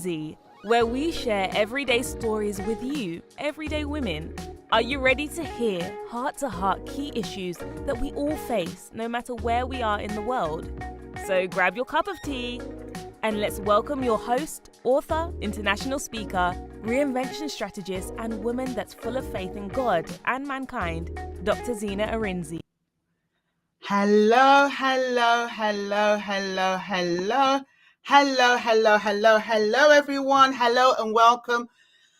Zee, where we share everyday stories with you, everyday women. Are you ready to hear heart-to-heart key issues that we all face, no matter where we are in the world? So grab your cup of tea and let's welcome your host, author, international speaker, reinvention strategist, and woman that's full of faith in God and mankind, Dr. Zena Arinze. Hello, everyone. Hello and welcome.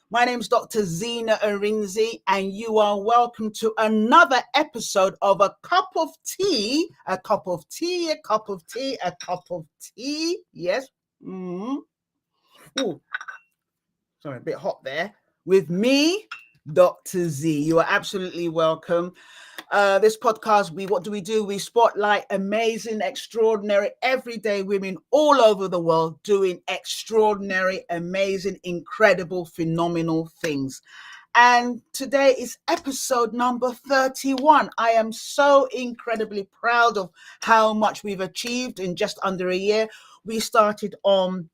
My name is Dr. Zena Arinze, and you are welcome to another episode of A Cup of Tea. A cup of tea, a cup of tea, a cup of tea. Yes. Ooh. Sorry, a bit hot there. With me, Dr. Z. You are absolutely welcome. This podcast, what do? We spotlight amazing, extraordinary, everyday women all over the world doing extraordinary, amazing, incredible, phenomenal things. And today is episode number 31. I am so incredibly proud of how much we've achieved in just under a year. We started on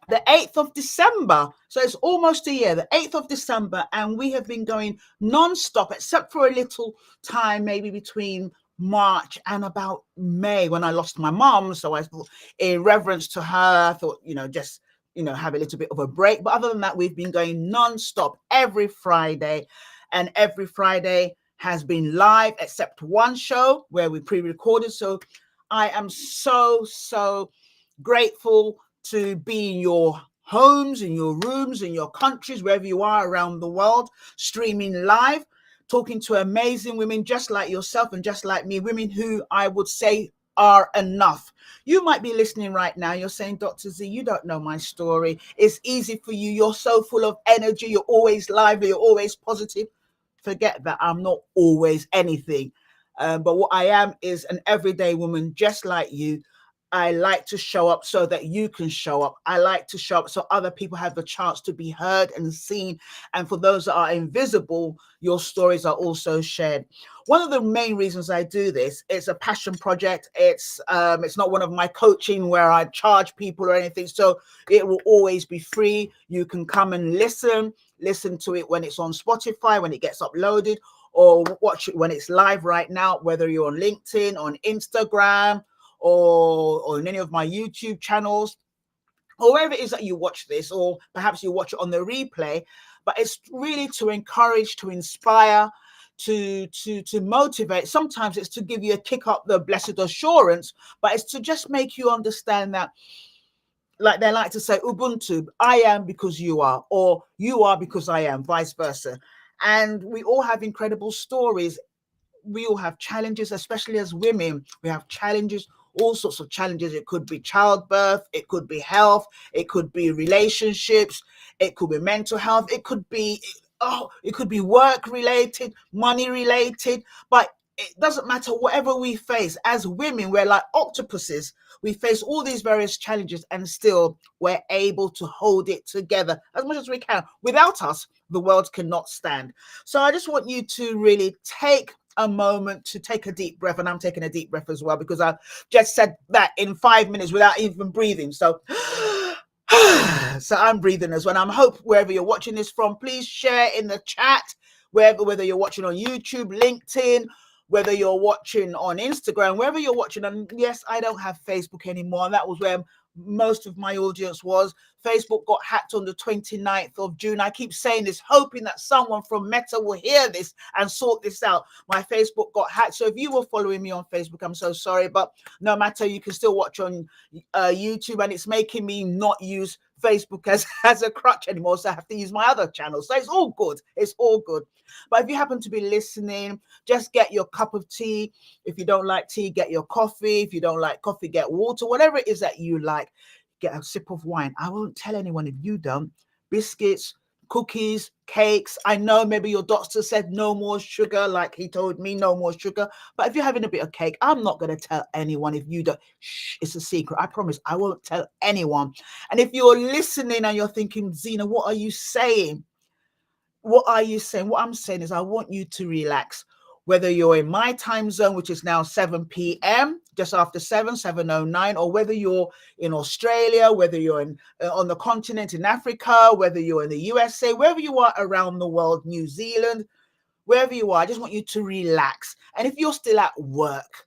the 8th of December. So it's almost a year, the 8th of December. And we have been going non-stop, except for a little time, maybe between March and about May when I lost my mum. So I thought, in reverence to her, I thought, just have a little bit of a break. But other than that, we've been going non-stop every Friday. And every Friday has been live, except one show where we pre-recorded. So I am so grateful to be in your homes, in your rooms, in your countries, wherever you are around the world, streaming live, talking to amazing women just like yourself and just like me, women who I would say are enough. You might be listening right now. You're saying, Dr. Z, you don't know my story. It's easy for you. You're so full of energy. You're always lively. You're always positive. Forget that. I'm not always anything. But what I am is an everyday woman just like you. I like to show up so that you can show up. I like to show up so other people have the chance to be heard and seen. And for those that are invisible, your stories are also shared. One of the main reasons I do this, it's a passion project. It's not one of my coaching where I charge people or anything. So it will always be free. You can come and listen to it when it's on Spotify, when it gets uploaded, or watch it when it's live right now, whether you're on LinkedIn, on Instagram, or in any of my YouTube channels, or wherever it is that you watch this, or perhaps you watch it on the replay. But it's really to encourage, to inspire, to motivate. Sometimes it's to give you a kick up the blessed assurance, but it's to just make you understand that, like they like to say, Ubuntu, I am because you are, or you are because I am, vice versa. And we all have incredible stories. We all have challenges, especially as women. We have challenges, all sorts of challenges. It could be childbirth, it could be health, it could be relationships, it could be mental health, it could be work related, money related, but it doesn't matter. Whatever we face as women, we're like octopuses. We face all these various challenges and still we're able to hold it together as much as we can. Without us, the world cannot stand. So I just want you to really take a moment to take a deep breath, and I'm taking a deep breath as well because I've just said that in 5 minutes without even breathing. So I'm breathing as well. I hope wherever you're watching this from, please share in the chat, whether you're watching on YouTube, LinkedIn, whether you're watching on Instagram, wherever you're watching. And yes, I don't have Facebook anymore. That was where most of my audience was. Facebook got hacked on the 29th of June. I keep saying this, hoping that someone from Meta will hear this and sort this out. My Facebook got hacked. So if you were following me on Facebook, I'm so sorry. But no matter, you can still watch on YouTube, and it's making me not use Facebook as a crutch anymore. So I have to use my other channels. So it's all good. It's all good. But if you happen to be listening, just get your cup of tea. If you don't like tea, get your coffee. If you don't like coffee, get water. Whatever it is that you like, get a sip of wine. I won't tell anyone if you don't. Biscuits, cookies, cakes. I know maybe your doctor said no more sugar, like he told me, no more sugar. But if you're having a bit of cake, I'm not going to tell anyone if you don't. Shh, it's a secret. I promise I won't tell anyone. And if you're listening and you're thinking, Zena, what are you saying? What are you saying? What I'm saying is I want you to relax. whether you're in my time zone, which is now 7 p.m., just after 7:09, or whether you're in Australia, whether you're on the continent in Africa, whether you're in the USA, wherever you are around the world, New Zealand, wherever you are, I just want you to relax. And if you're still at work,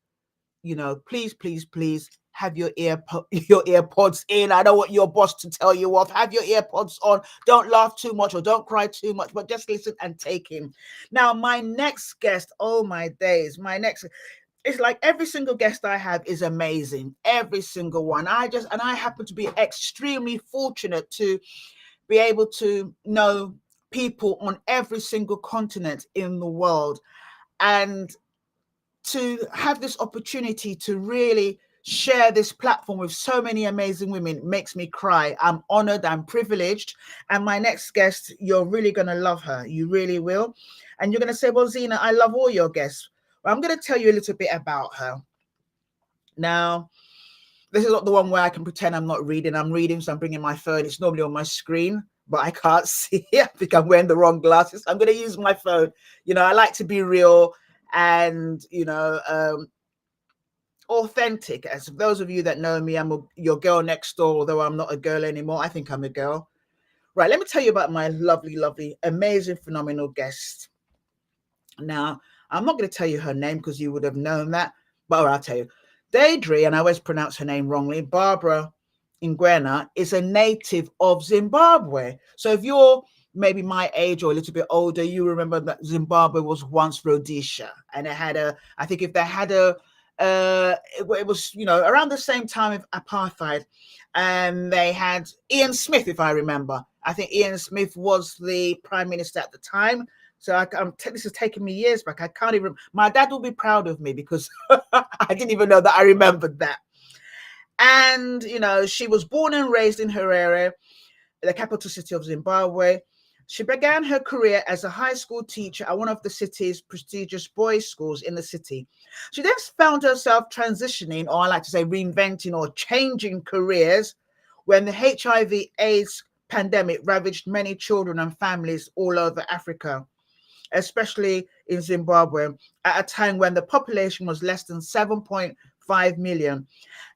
please, please, please have your earpods in. I don't want your boss to tell you off. Have your earpods on. Don't laugh too much or don't cry too much, but just listen and take in. Now, my next guest, oh my days, it's like every single guest I have is amazing. Every single one. I happen to be extremely fortunate to be able to know people on every single continent in the world, and to have this opportunity to really share this platform with so many amazing women makes me cry. I'm honored, I'm privileged. And my next guest, you're really going to love her. You really will. And you're going to say, well, Zena, I love all your guests. Well, I'm going to tell you a little bit about her. Now, this is not the one where I can pretend I'm not reading. I'm reading, so I'm bringing my phone. It's normally on my screen, but I can't see. I think I'm wearing the wrong glasses. I'm going to use my phone. I like to be real and authentic. As those of you that know me, I'm your girl next door, although I'm not a girl anymore. I think I'm a girl. Right, let me tell you about my lovely, lovely, amazing, phenomenal guest. Now, I'm not going to tell you her name because you would have known that, but I'll tell you. Dadirai, and I always pronounce her name wrongly, Babra Ngwena, is a native of Zimbabwe. So if you're maybe my age or a little bit older, you remember that Zimbabwe was once Rhodesia, and it had I think if they had it was, around the same time of apartheid, and they had Ian Smith, if I remember. I think Ian Smith was the prime minister at the time. So this is taking me years back. I can't even, my dad will be proud of me because I didn't even know that I remembered that. And, she was born and raised in Harare, the capital city of Zimbabwe. She began her career as a high school teacher at one of the city's prestigious boys' schools in the city. She then found herself transitioning, or I like to say reinventing or changing careers, when the HIV/AIDS pandemic ravaged many children and families all over Africa, especially in Zimbabwe, at a time when the population was less than 7.5 million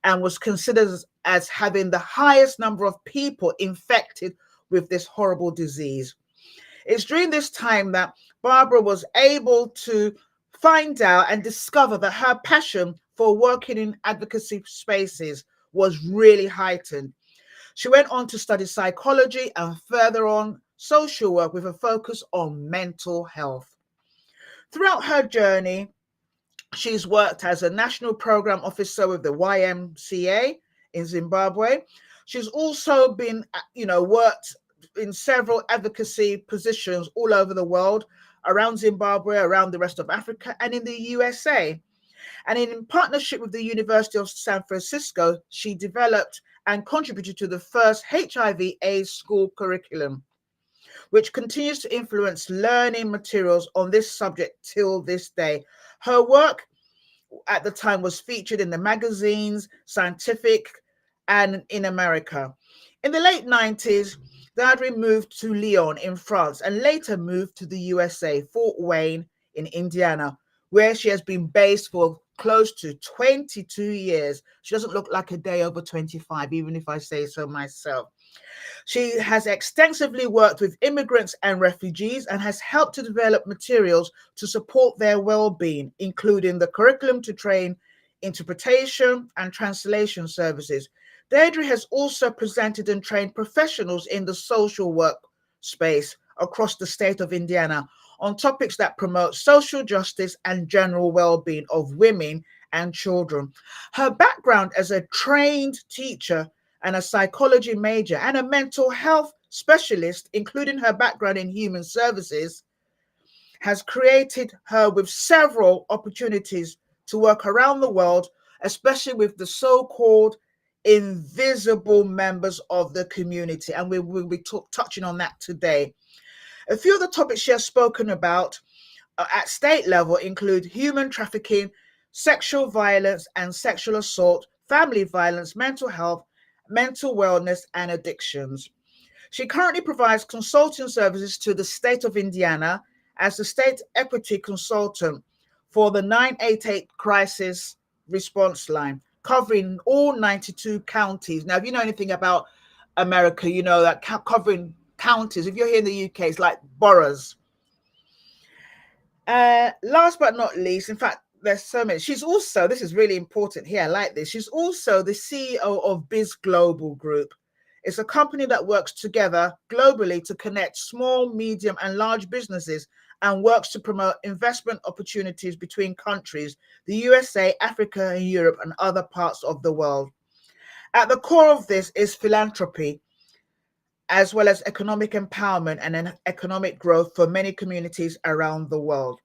and was considered as having the highest number of people infected with this horrible disease. It's during this time that Barbara was able to find out and discover that her passion for working in advocacy spaces was really heightened. She went on to study psychology and further on social work with a focus on mental health. Throughout her journey, she's worked as a national program officer with the YMCA in Zimbabwe. She's also been, worked in several advocacy positions all over the world, around Zimbabwe, around the rest of Africa, and in the USA. And in partnership with the University of San Francisco, she developed and contributed to the first HIV/AIDS school curriculum, which continues to influence learning materials on this subject till this day. Her work at the time was featured in the magazines, Scientific, and in America. In the late 90s, Dadirai moved to Lyon in France and later moved to the USA, Fort Wayne in Indiana, where she has been based for close to 22 years. She doesn't look like a day over 25, even if I say so myself. She has extensively worked with immigrants and refugees and has helped to develop materials to support their well-being, including the curriculum to train interpretation and translation services. Dadirai has also presented and trained professionals in the social work space across the state of Indiana on topics that promote social justice and general well-being of women and children. Her background as a trained teacher and a psychology major and a mental health specialist, including her background in human services, has created her with several opportunities to work around the world, especially with the so-called invisible members of the community. And we will be touching on that today. A few of the topics she has spoken about at state level include human trafficking, sexual violence and sexual assault, family violence, mental health, mental wellness, and addictions. She currently provides consulting services to the state of Indiana as the state equity consultant for the 988 crisis response line, covering all 92 counties. Now, if you know anything about America, you know that covering counties, if you're here in the UK, it's like boroughs. Last but not least, in fact, there's so many. She's also, this is really important here, I like this. She's also the CEO of Biz Global Group. It's a company that works together globally to connect small, medium, and large businesses and works to promote investment opportunities between countries, the USA, Africa, and Europe, and other parts of the world. At the core of this is philanthropy, as well as economic empowerment and economic growth for many communities around the world.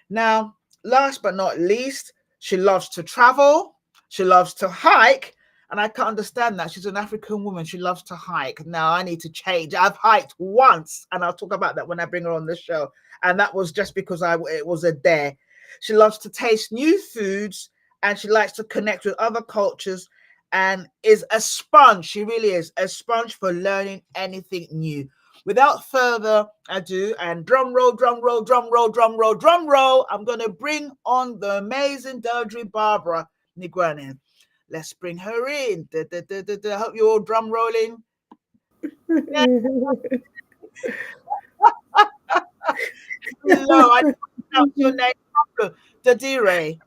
Now, last but not least, she loves to travel. She loves to hike. And I can't understand that. She's an African woman. She loves to hike. Now I need to change. I've hiked once, and I'll talk about that when I bring her on the show. And that was just because it was a dare. She loves to taste new foods, and she likes to connect with other cultures, and is a sponge. She really is a sponge for learning anything new. Without further ado, and drum roll, drum roll, drum roll, drum roll, drum roll, I'm going to bring on the amazing Dadirai Babra Ngwena. Let's bring her in. I hope you're all drum rolling. Yeah. Hello, I didn't pronounce your name properly. Dadirai.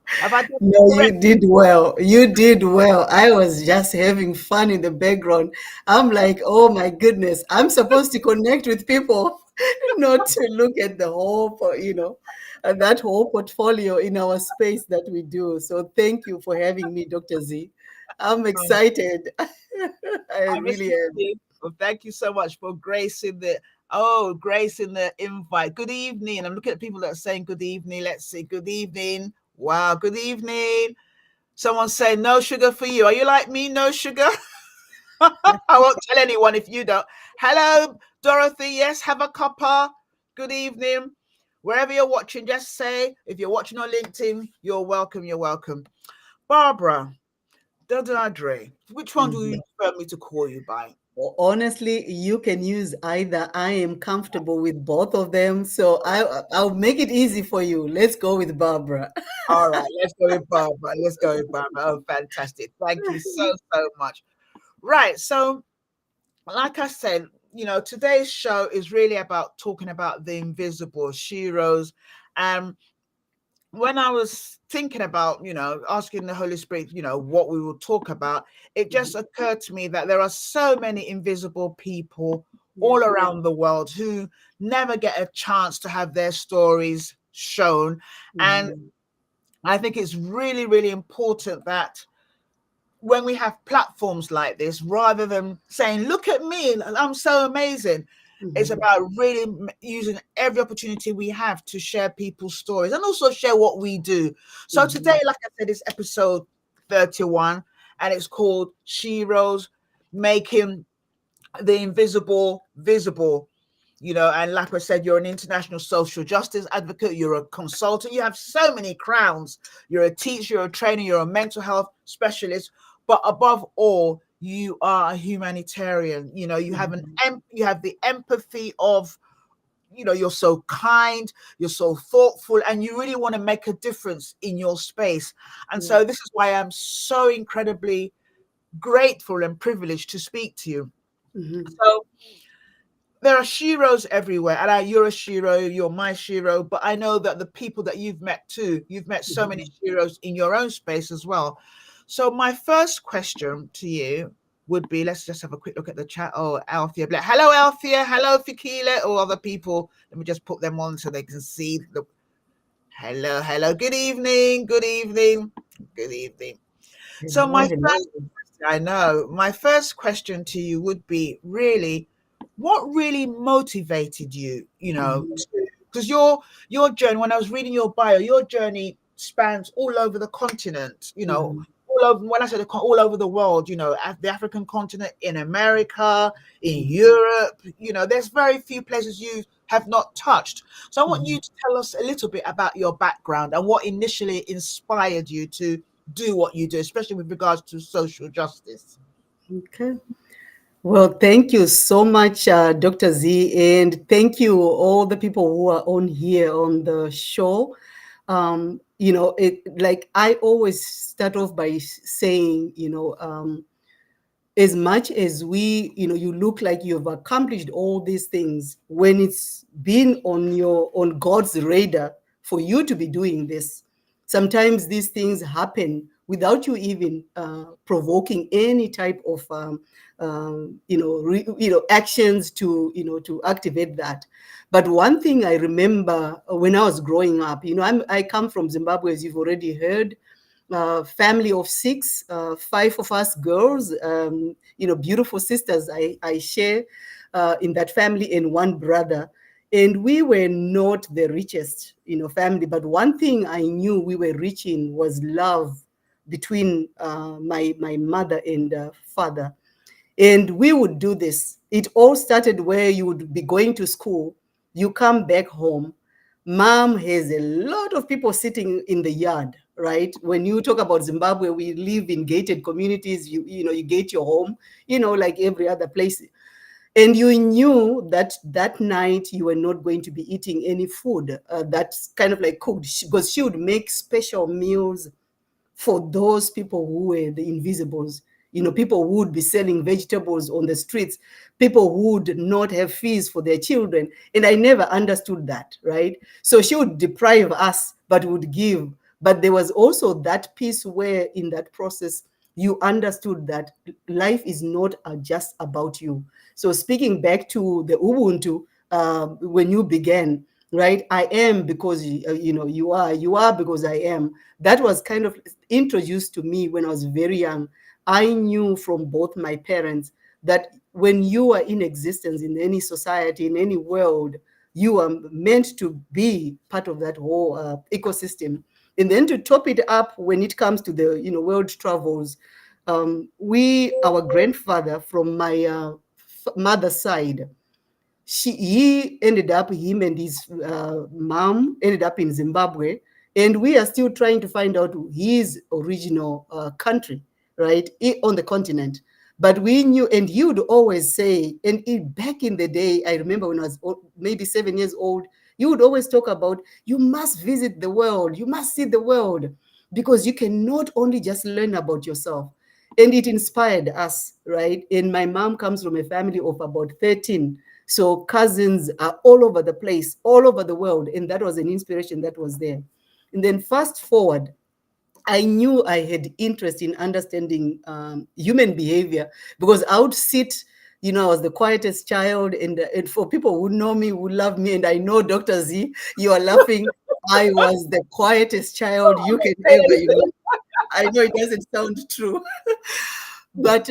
Have I done it No, you correct? did well. You did well. I was just having fun in the background. I'm like, oh my goodness, I'm supposed to connect with people, not to look at the whole, that whole portfolio in our space that we do. So thank you for having me, Dr. Z. I'm excited. I I really am. received. Well, thank you so much for gracing the invite. Good evening. I'm looking at people that are saying good evening. Let's see. Good evening. Wow. Good evening. Someone saying no sugar for you. Are you like me? No sugar. I won't tell anyone if you don't. Hello, Dorothy. Yes, have a cuppa. Good evening. Wherever you're watching, just say, if you're watching on LinkedIn, you're welcome. You're welcome. Barbara, Dadirai, which one do you prefer me to call you by? Honestly, you can use either. I am comfortable with both of them, so I'll make it easy for you. Let's go with Barbara. All right, let's go with Barbara. Let's go with Barbara. Oh, fantastic. Thank you so, so much. Right. So, like I said, today's show is really about talking about the invisible, Sheroes. And when I was thinking about, asking the Holy Spirit, what we will talk about, it just occurred to me that there are so many invisible people all around the world who never get a chance to have their stories shown. And I think it's really, really important that when we have platforms like this, rather than saying, look at me, I'm so amazing, it's about really using every opportunity we have to share people's stories and also share what we do. So today, like I said, it's episode 31, and it's called Sheroes, making the invisible visible. And like I said, you're an international social justice advocate, you're a consultant, you have so many crowns. You're a teacher, you're a trainer, you're a mental health specialist, but above all, you are a humanitarian. You have you have the empathy of, you're so kind, you're so thoughtful, and you really want to make a difference in your space. And so this is why I'm so incredibly grateful and privileged to speak to you. So there are Sheroes everywhere, and you're a Shero, you're my Shero, but I know that the people that you've met too, you've met so many Sheroes in your own space as well. So my first question to you would be, let's just have a quick look at the chat. Oh, Althea Black. Hello, Althea. Hello, Fikile, or other people. Let me just put them on so they can see. Hello, hello. Good evening. Good evening. Good evening. So my first question to you would be really, what really motivated you, because your journey, when I was reading your bio, your journey spans all over the continent, all over, when I said all over the world, the African continent, in America, in Europe, there's very few places you have not touched. So I want you to tell us a little bit about your background and what initially inspired you to do what you do, especially with regards to social justice. Okay. Well, thank you so much, Dr. Z, and thank you all the people who are on here on the show. it, like I always start off by saying, as much as you look like you've accomplished all these things, when it's been on God's radar for you to be doing this, sometimes these things happen without you even provoking any type of actions to activate that. But one thing I remember when I was growing up, I come from Zimbabwe, as you've already heard. Family of six, five of us girls, beautiful sisters I share in that family, and one brother. And we were not the richest, family. But one thing I knew we were rich in was love between my mother and father. And we would do this. It all started where you would be going to school, you come back home, mom has a lot of people sitting in the yard, right? When you talk about Zimbabwe, we live in gated communities. You gate your home, like every other place. And you knew that night you were not going to be eating any food that's kind of like cooked, because she would make special meals for those people who were the invisibles. People who would be selling vegetables on the streets, people who would not have fees for their children. And I never understood that, right? So she would deprive us, but would give. But there was also that piece where in that process, you understood that life is not just about you. So speaking back to the Ubuntu, when you began, right? I am because you are because I am. That was kind of introduced to me when I was very young. I knew from both my parents that when you are in existence in any society, in any world, you are meant to be part of that whole ecosystem. And then to top it up, when it comes to the world travels, our grandfather from my mother's side, him and his mom ended up in Zimbabwe, and we are still trying to find out his original country, right, on the continent. But we knew, and he would always say, and back in the day, I remember when I was maybe 7 years old, you would always talk about, you must visit the world, you must see the world, because you cannot only just learn about yourself. And it inspired us, right? And my mom comes from a family of about 13. So cousins are all over the place, all over the world. And that was an inspiration that was there. And then fast forward, I knew I had interest in understanding human behavior, because I would sit, I was the quietest child. And for people who know me, who love me, and I know Dr. Z, you are laughing. I was the quietest child you can ever imagine. I know it doesn't sound true. But,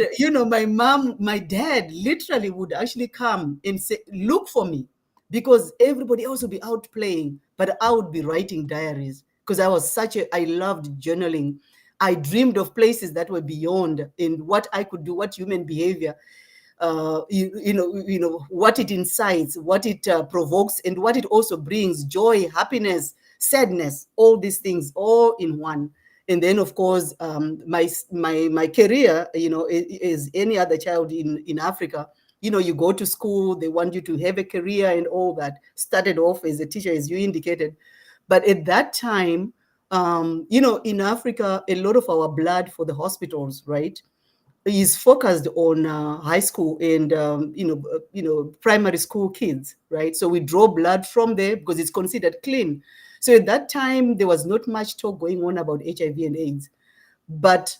my dad literally would actually come and say, look for me, because everybody else would be out playing, but I would be writing diaries, because I loved journaling. I dreamed of places that were beyond, and what I could do, what human behavior, what it incites, what it provokes, and what it also brings: joy, happiness, sadness, all these things, all in one. And then, of course, my career, is any other child in Africa. You go to school, they want you to have a career and all that. Started off as a teacher, as you indicated. But at that time, in Africa, a lot of our blood for the hospitals, right, is focused on high school and primary school kids, right? So we draw blood from there because it's considered clean. So at that time, there was not much talk going on about HIV and AIDS. But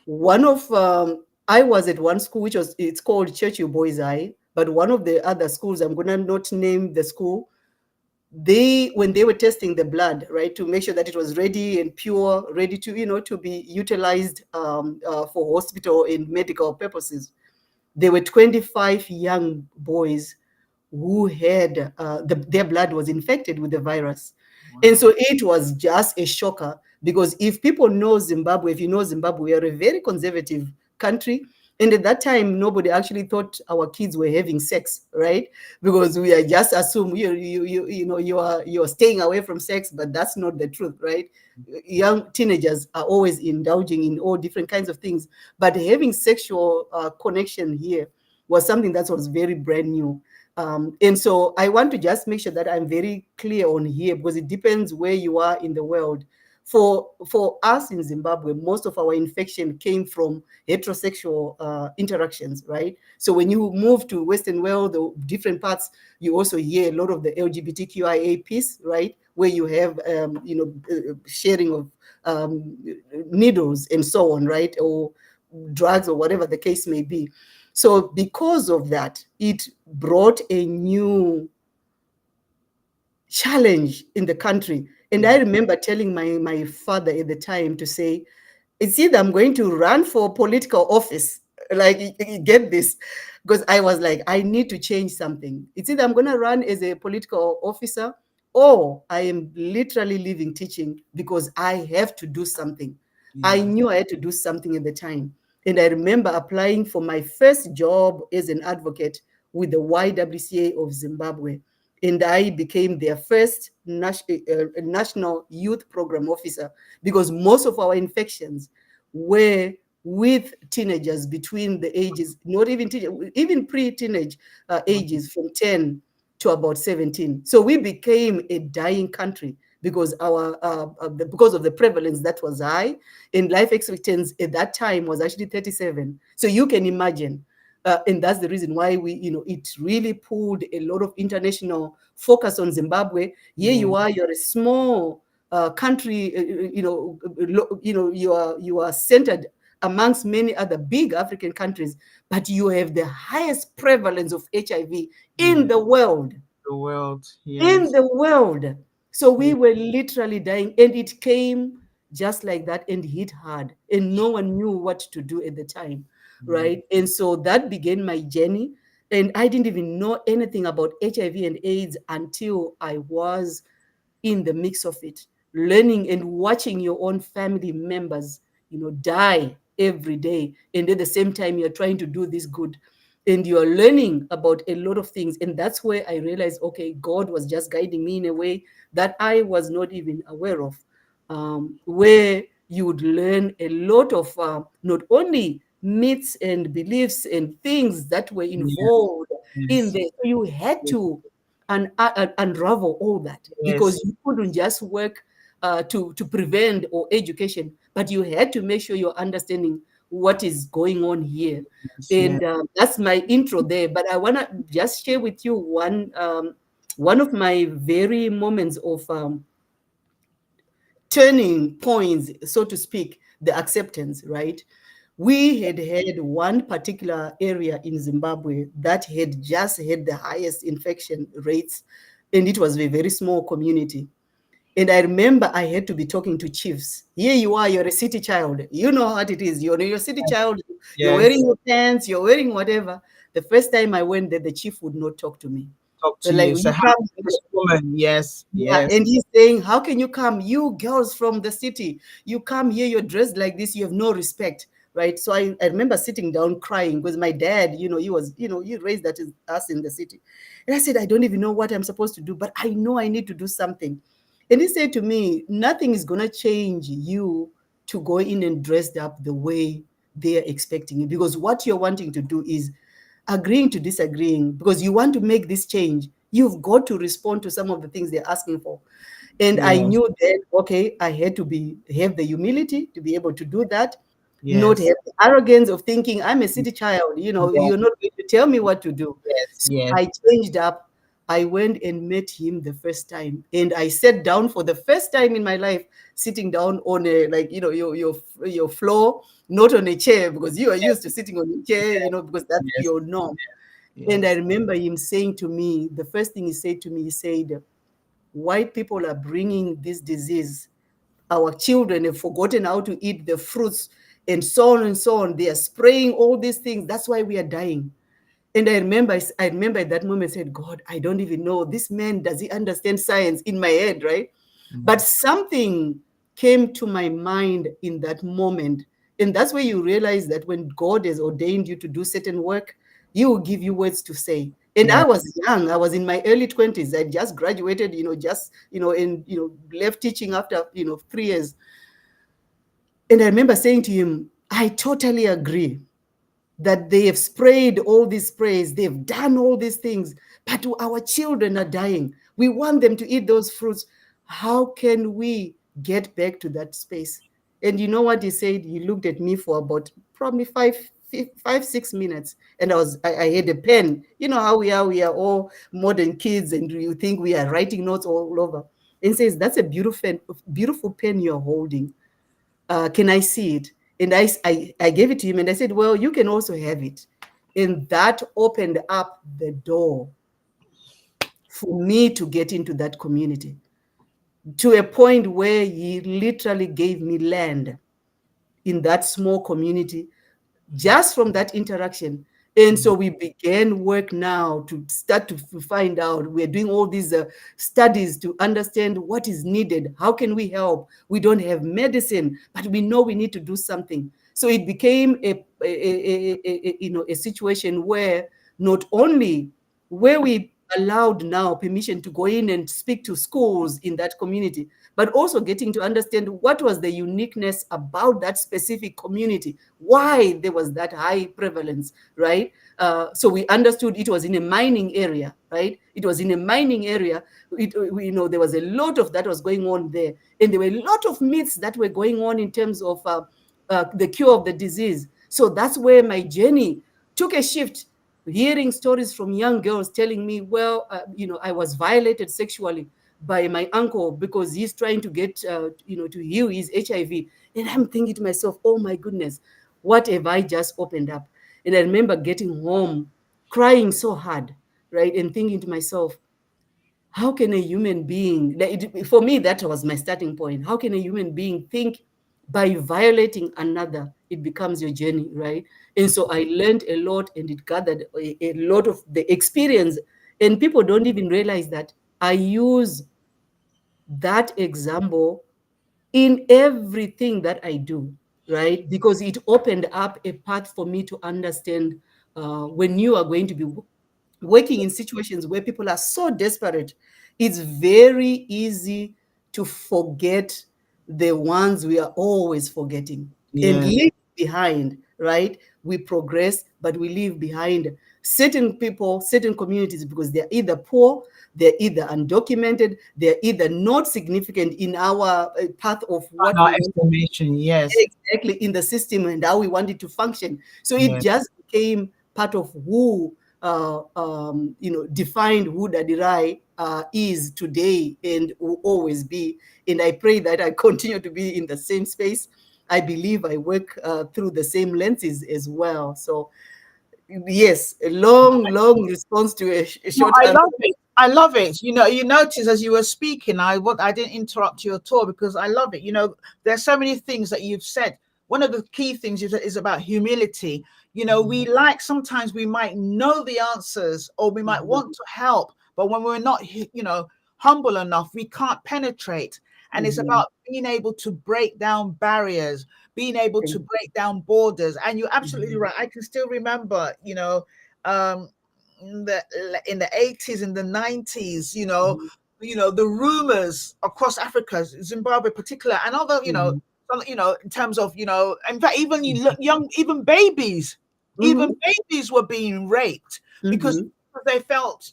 I was at one school, it's called Churchill Boys Eye, but one of the other schools, I'm going to not name the school, when they were testing the blood, right, to make sure that it was ready and pure, ready to be utilized for hospital and medical purposes, there were 25 young boys who had their blood was infected with the virus. Wow. And so it was just a shocker, because if people know Zimbabwe, if you know Zimbabwe, we are a very conservative country. And at that time, nobody actually thought our kids were having sex, right? Because we are just assume you're staying away from sex, but that's not the truth, right? Young teenagers are always indulging in all different kinds of things, but having sexual connection here was something that was very brand new. And so I want to just make sure that I'm very clear on here, because it depends where you are in the world. For us in Zimbabwe, most of our infection came from heterosexual interactions, right? So when you move to Western world or different parts, you also hear a lot of the LGBTQIA piece, right? Where you have, sharing of needles and so on, right? Or drugs or whatever the case may be. So because of that, it brought a new challenge in the country. And I remember telling my father at the time to say, it's either I'm going to run for political office, like, you get this, because I was like, I need to change something. It's either I'm going to run as a political officer, or I am literally leaving teaching because I have to do something. I knew I had to do something at the time. And I remember applying for my first job as an advocate with the YWCA of Zimbabwe. And I became their first national youth program officer, because most of our infections were with teenagers between the ages, not even even pre-teenage ages, from 10 to about 17. So we became a dying country because because of the prevalence that was high, and life expectancy at that time was actually 37. So you can imagine. And that's the reason why it really pulled a lot of international focus on Zimbabwe. Here you are, you're a small country, you are centered amongst many other big African countries, but you have the highest prevalence of HIV in the world. The world, In yes. the world. So we were literally dying, and it came just like that and hit hard, and no one knew what to do at the time, right? And so that began my journey, and I didn't even know anything about HIV and AIDS until I was in the mix of it, learning and watching your own family members, die every day. And at the same time, you're trying to do this good, and you're learning about a lot of things. And that's where I realized, okay, God was just guiding me in a way that I was not even aware of, where you would learn a lot of not only myths and beliefs and things that were involved in Yes. there. So you had to unravel all that, because Yes. you couldn't just work to prevent or education, but you had to make sure you're understanding what is going on here. Yes. And that's my intro there. But I want to just share with you one of my very moments of turning points, so to speak, the acceptance, right? We had one particular area in Zimbabwe that had just had the highest infection rates, and it was a very small community. And I remember I had to be talking to chiefs. Here you are, you're a city child. You know what it is. You're a city child. You're wearing Yes. your pants, you're wearing whatever. The first time I went there, the chief would not talk to me. Talk to Like, you. So you how come. this woman? Yes. Yeah, Yes. and he's saying, how can you come? You girls from the city, you come here, you're dressed like this, you have no respect, right? So I remember sitting down crying, because my dad, he was, he raised us in the city. And I said, I don't even know what I'm supposed to do, but I know I need to do something. And he said to me, nothing is going to change you to go in and dressed up the way they're expecting you, because what you're wanting to do is agreeing to disagreeing, because you want to make this change. You've got to respond to some of the things they're asking for. And I Yes. knew that, okay, I had to have the humility to be able to do that, not Yes. have the arrogance of thinking I'm a city child, Yes. you're not going to tell me what to do. Yes. So Yes. I changed up. I went and met him the first time, and I sat down for the first time in my life, sitting down on a, like, your floor, not on a chair, because you are used to sitting on a chair, because that's Yes. your norm. And I Yes. remember him saying to me, the first thing he said to me, he said, white people are bringing this disease. Our children have forgotten how to eat the fruits, and so on and so on. They are spraying all these things. That's why we are dying. And I remember at that moment, I said, God, I don't even know. This man, does he understand science, in my head, right? But something came to my mind in that moment. And that's where you realize that when God has ordained you to do certain work, he will give you words to say. And I Yes. was young. I was in my early 20s. I just graduated, and left teaching after 3 years. And I remember saying to him, I totally agree. that they have sprayed all these sprays, they've done all these things, but our children are dying. We want them to eat those fruits. How can we get back to that space? And you know what he said? He looked at me for about probably 6 minutes, and I had a pen. You know how we are all modern kids, and you think we are writing notes all over. And says, "That's a beautiful pen you're holding. Can I see it?" And I gave it to him, and I said, "Well, you can also have it." And that opened up the door for me to get into that community, to a point where he literally gave me land in that small community just from that interaction. And so we began work now to start to find out. We're doing all these studies to understand what is needed. How can we help? We don't have medicine, but we know we need to do something. So it became a situation where not only were we allowed now permission to go in and speak to schools in that community, but also getting to understand what was the uniqueness about that specific community, why there was that high prevalence, right? So we understood it was in a mining area, right? It was in a mining area. There was a lot of that was going on there. And there were a lot of myths that were going on in terms of the cure of the disease. So that's where my journey took a shift, hearing stories from young girls telling me, well, I was violated sexually by my uncle because he's trying to get, to heal his HIV. And I'm thinking to myself, oh my goodness, what have I just opened up? And I remember getting home, crying so hard, right? And thinking to myself, how can a human being, for me, that was my starting point. How can a human being think by violating another, it becomes your journey, right? And so I learned a lot, and it gathered a lot of the experience. And people don't even realize that I use that example in everything that I do, right? Because it opened up a path for me to understand when you are going to be working in situations where people are so desperate, it's very easy to forget the ones we are always forgetting and leave behind, right? We progress, but we leave behind certain people, certain communities, because they're either poor, they're either undocumented, they're either not significant in our path of what our estimation, yes, exactly, in the system and how we want it to function. So it just became part of who defined who Dadirai is today and will always be. And I pray that I continue to be in the same space. I believe I work through the same lenses as well. So yes, a long response to a short I answer. love it. I love it. You notice as you were speaking, I didn't interrupt you at all because I love it. There's so many things that you've said. One of the key things is about humility. Sometimes we might know the answers or we might want to help, but when we're not, humble enough, we can't penetrate. And it's about being able to break down barriers, being able to break down borders. And you're absolutely right. I can still remember, in the 80s and the 90s, the rumors across Africa, Zimbabwe in particular, and other, in terms of, in fact, even even babies, were being raped because they felt,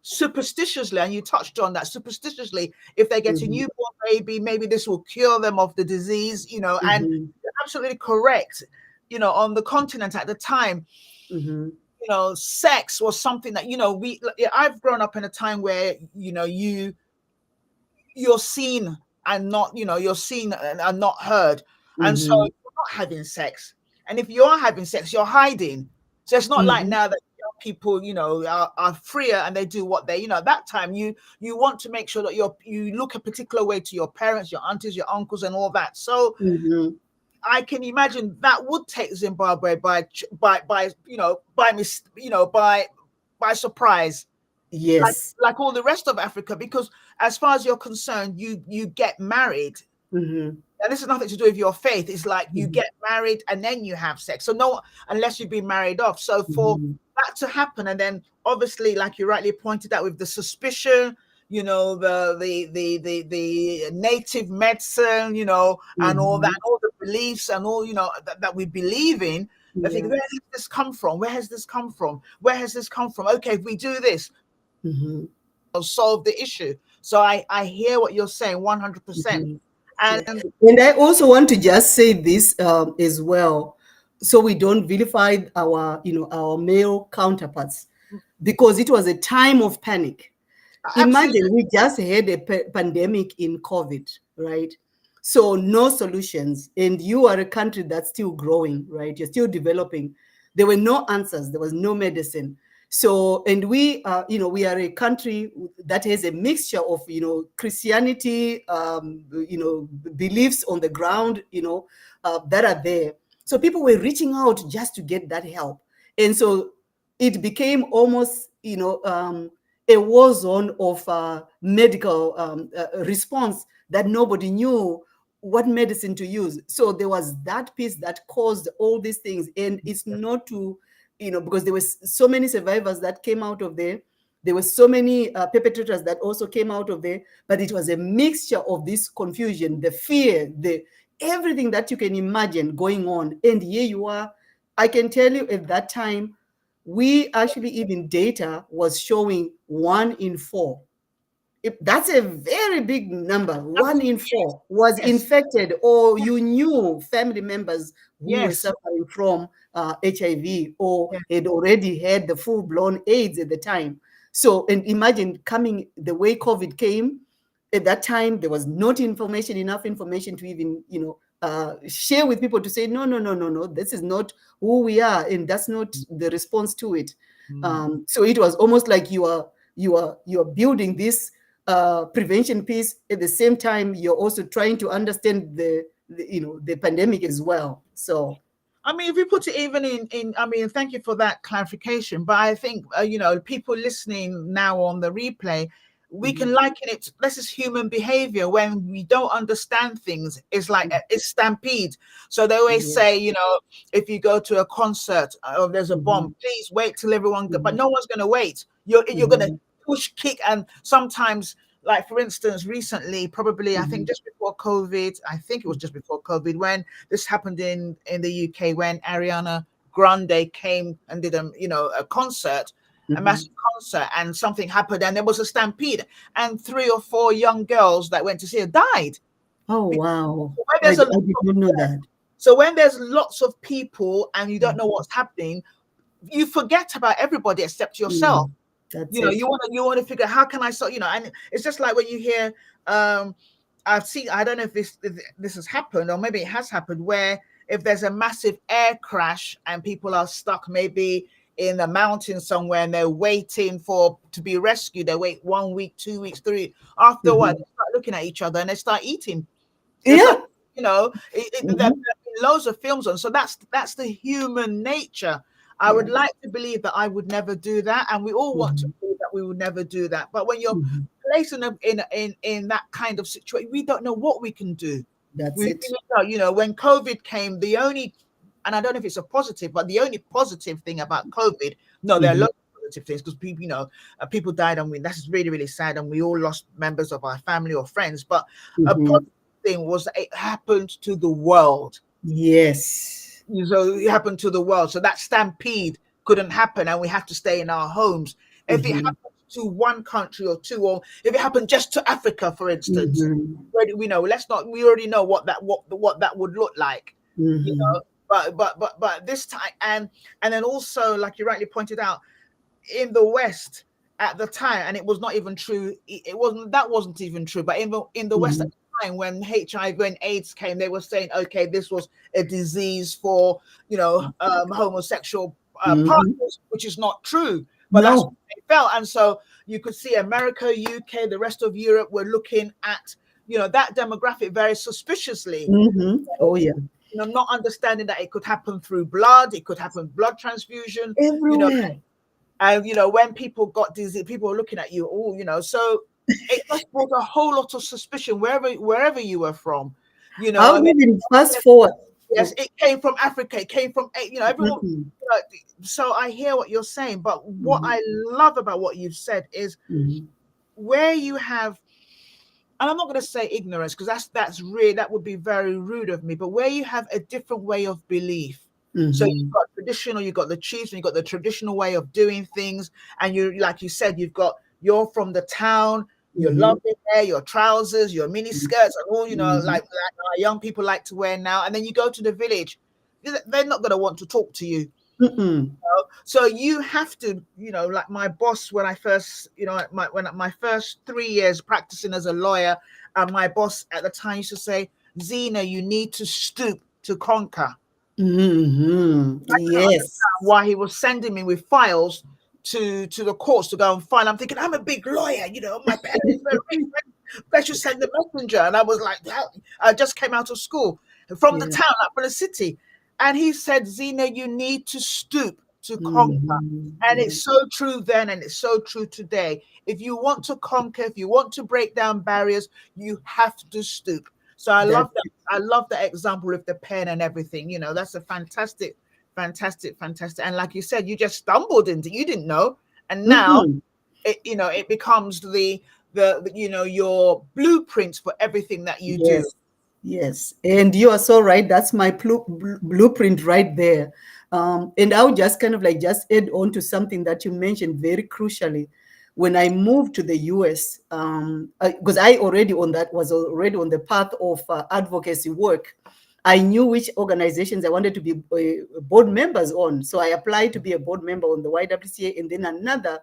superstitiously, and you touched on that, superstitiously, if they get a newborn baby, maybe this will cure them of the disease, and you're absolutely correct, on the continent at the time, sex was something that, I've grown up in a time where, you're seen and not, you're seen and not heard. And so you're not having sex. And if you are having sex, you're hiding. So it's not like now that young people, are freer and they do what they, at that time, you want to make sure that you look a particular way to your parents, your aunties, your uncles, and all that. So I can imagine that would take Zimbabwe by surprise. Yes. Like all the rest of Africa, because as far as you're concerned, you get married. And this is nothing to do with your faith. It's like you get married and then you have sex. So unless you've been married off. So for that to happen, and then obviously, like you rightly pointed out, with the suspicion, the native medicine, and all that, all the beliefs and all, that we believe in, They think, Yeah. where has this come from? Where has this come from? Where has this come from? Okay, if we do this, Mm-hmm. it'll solve the issue. So I hear what you're saying 100%. Mm-hmm. Yeah. And And I also want to just say this as well, so we don't vilify our, our male counterparts, because it was a time of panic. absolutely, Imagine we just had a pandemic in COVID, right? So no solutions, and you are a country that's still growing, right? You're still developing. There were no answers. There was no medicine. So, and we, we are a country that has a mixture of, Christianity, beliefs on the ground, that are there. So people were reaching out just to get that help, and so it became almost, a war zone of medical response, that nobody knew what medicine to use. So there was that piece that caused all these things. And it's not to, because there was so many survivors that came out of there. There were so many perpetrators that also came out of there. But it was a mixture of this confusion, the fear, the everything that you can imagine going on. And here you are. I can tell you at that time, we actually, even data was showing 1 in 4. That's a very big number. 1 in 4 was yes, infected, or you knew family members who were yes, suffering from HIV, or yes. had already had the full-blown AIDS at the time. So, and imagine coming the way COVID came. At that time, there was not enough information to even, share with people, to say, no, no, no, no, no, this is not who we are, and that's not the response to it. Mm. So it was almost like you are building this prevention piece. At the same time, you're also trying to understand the pandemic as well. So I mean, if you put it even I mean, thank you for that clarification. But I think, people listening now on the replay, we can liken it to, this is human behavior. When we don't understand things, it's like it's stampede. So they always yeah. say, if you go to a concert or there's a bomb, please wait till everyone but no one's going to wait. You're going to push, kick, and sometimes, like for instance, recently, probably I think just before COVID, I think it was just before COVID, when this happened in the UK, when Ariana Grande came and did a concert, a massive concert, and something happened, and there was a stampede, and 3 or 4 young girls that went to see her died. Oh, wow. Where I there's a did not know that. So when there's lots of people and you don't know what's happening, you forget about everybody except yourself. That's You it. want to figure out, how can I start, and it's just like when you hear, I've seen, I don't know if this has happened, or maybe it has happened, where if there's a massive air crash and people are stuck maybe in the mountains somewhere, and they're waiting to be rescued, they wait 1 week, 2 weeks, 3. After a while, they start looking at each other and they start eating. They Yeah. start, there have been loads of films on. So that's the human nature. I would like to believe that I would never do that, and we all want to believe that we would never do that. But when you're placed in that kind of situation, we don't know what we can do. That's We it. really don't. When COVID came, and I don't know if it's a positive, but the only positive thing about COVID, no, there are lots of positive things, because people died, and that's really, really sad, and we all lost members of our family or friends. But a positive thing was that it happened to the world. Yes. So it happened to the world. So that stampede couldn't happen, and we have to stay in our homes. If it happened to one country or two, or if it happened just to Africa, for instance, we already know what that would look like. But this time, and then also, like you rightly pointed out, in the West at the time, and it was not even true. That wasn't even true. But in the West at the time, when HIV and AIDS came, they were saying, okay, this was a disease for homosexual partners, which is not true. But that's what they felt, and so you could see America, UK, the rest of Europe were looking at that demographic very suspiciously. Oh yeah. Not understanding that it could happen through blood, it could happen blood transfusion. Everywhere. And when people got disease, people were looking at you. So it just brought a whole lot of suspicion wherever you were from. I'll even fast forward. Yes, it came from Africa. It came from everyone. So I hear what you're saying, but what I love about what you've said is where you have, and I'm not going to say ignorance, because that would be very rude of me, but where you have a different way of belief, So you've Mm-hmm. got traditional, you've got the chiefs, and you've got the traditional way of doing things. And you, like you said, you're from the town, your Mm-hmm. lovely hair, your trousers, your mini skirts, and all, Mm-hmm. like our young people like to wear now. And then you go to the village, they're not going to want to talk to you. Mm-mm. So you have to, like my boss, when I first, when my first 3 years practicing as a lawyer, and my boss at the time used to say, Zena, you need to stoop to conquer. Mm-hmm. I couldn't Yes. understand why he was sending me with files to the courts to go and file. I'm thinking, I'm a big lawyer, my parents are rich. They should send the messenger. And I was like, I just came out of school from the Yeah. town, not from the city. And he said, Zena, you need to stoop to conquer. Mm-hmm. And Yeah. it's so true then, and it's so true today. If you want to conquer, if you want to break down barriers, you have to stoop. So I love That's that. it. I love that example with the pen and everything. That's a fantastic, fantastic, fantastic. And like you said, you just stumbled into. You didn't know, and now Mm-hmm. it becomes your blueprints for everything that you do. Yes, yes. And you are so right. That's my blueprint right there. And I'll just kind of like just add on to something that you mentioned very crucially. When I moved to the US, because I already was already on the path of advocacy work. I knew which organizations I wanted to be board members on. So I applied to be a board member on the YWCA, and then another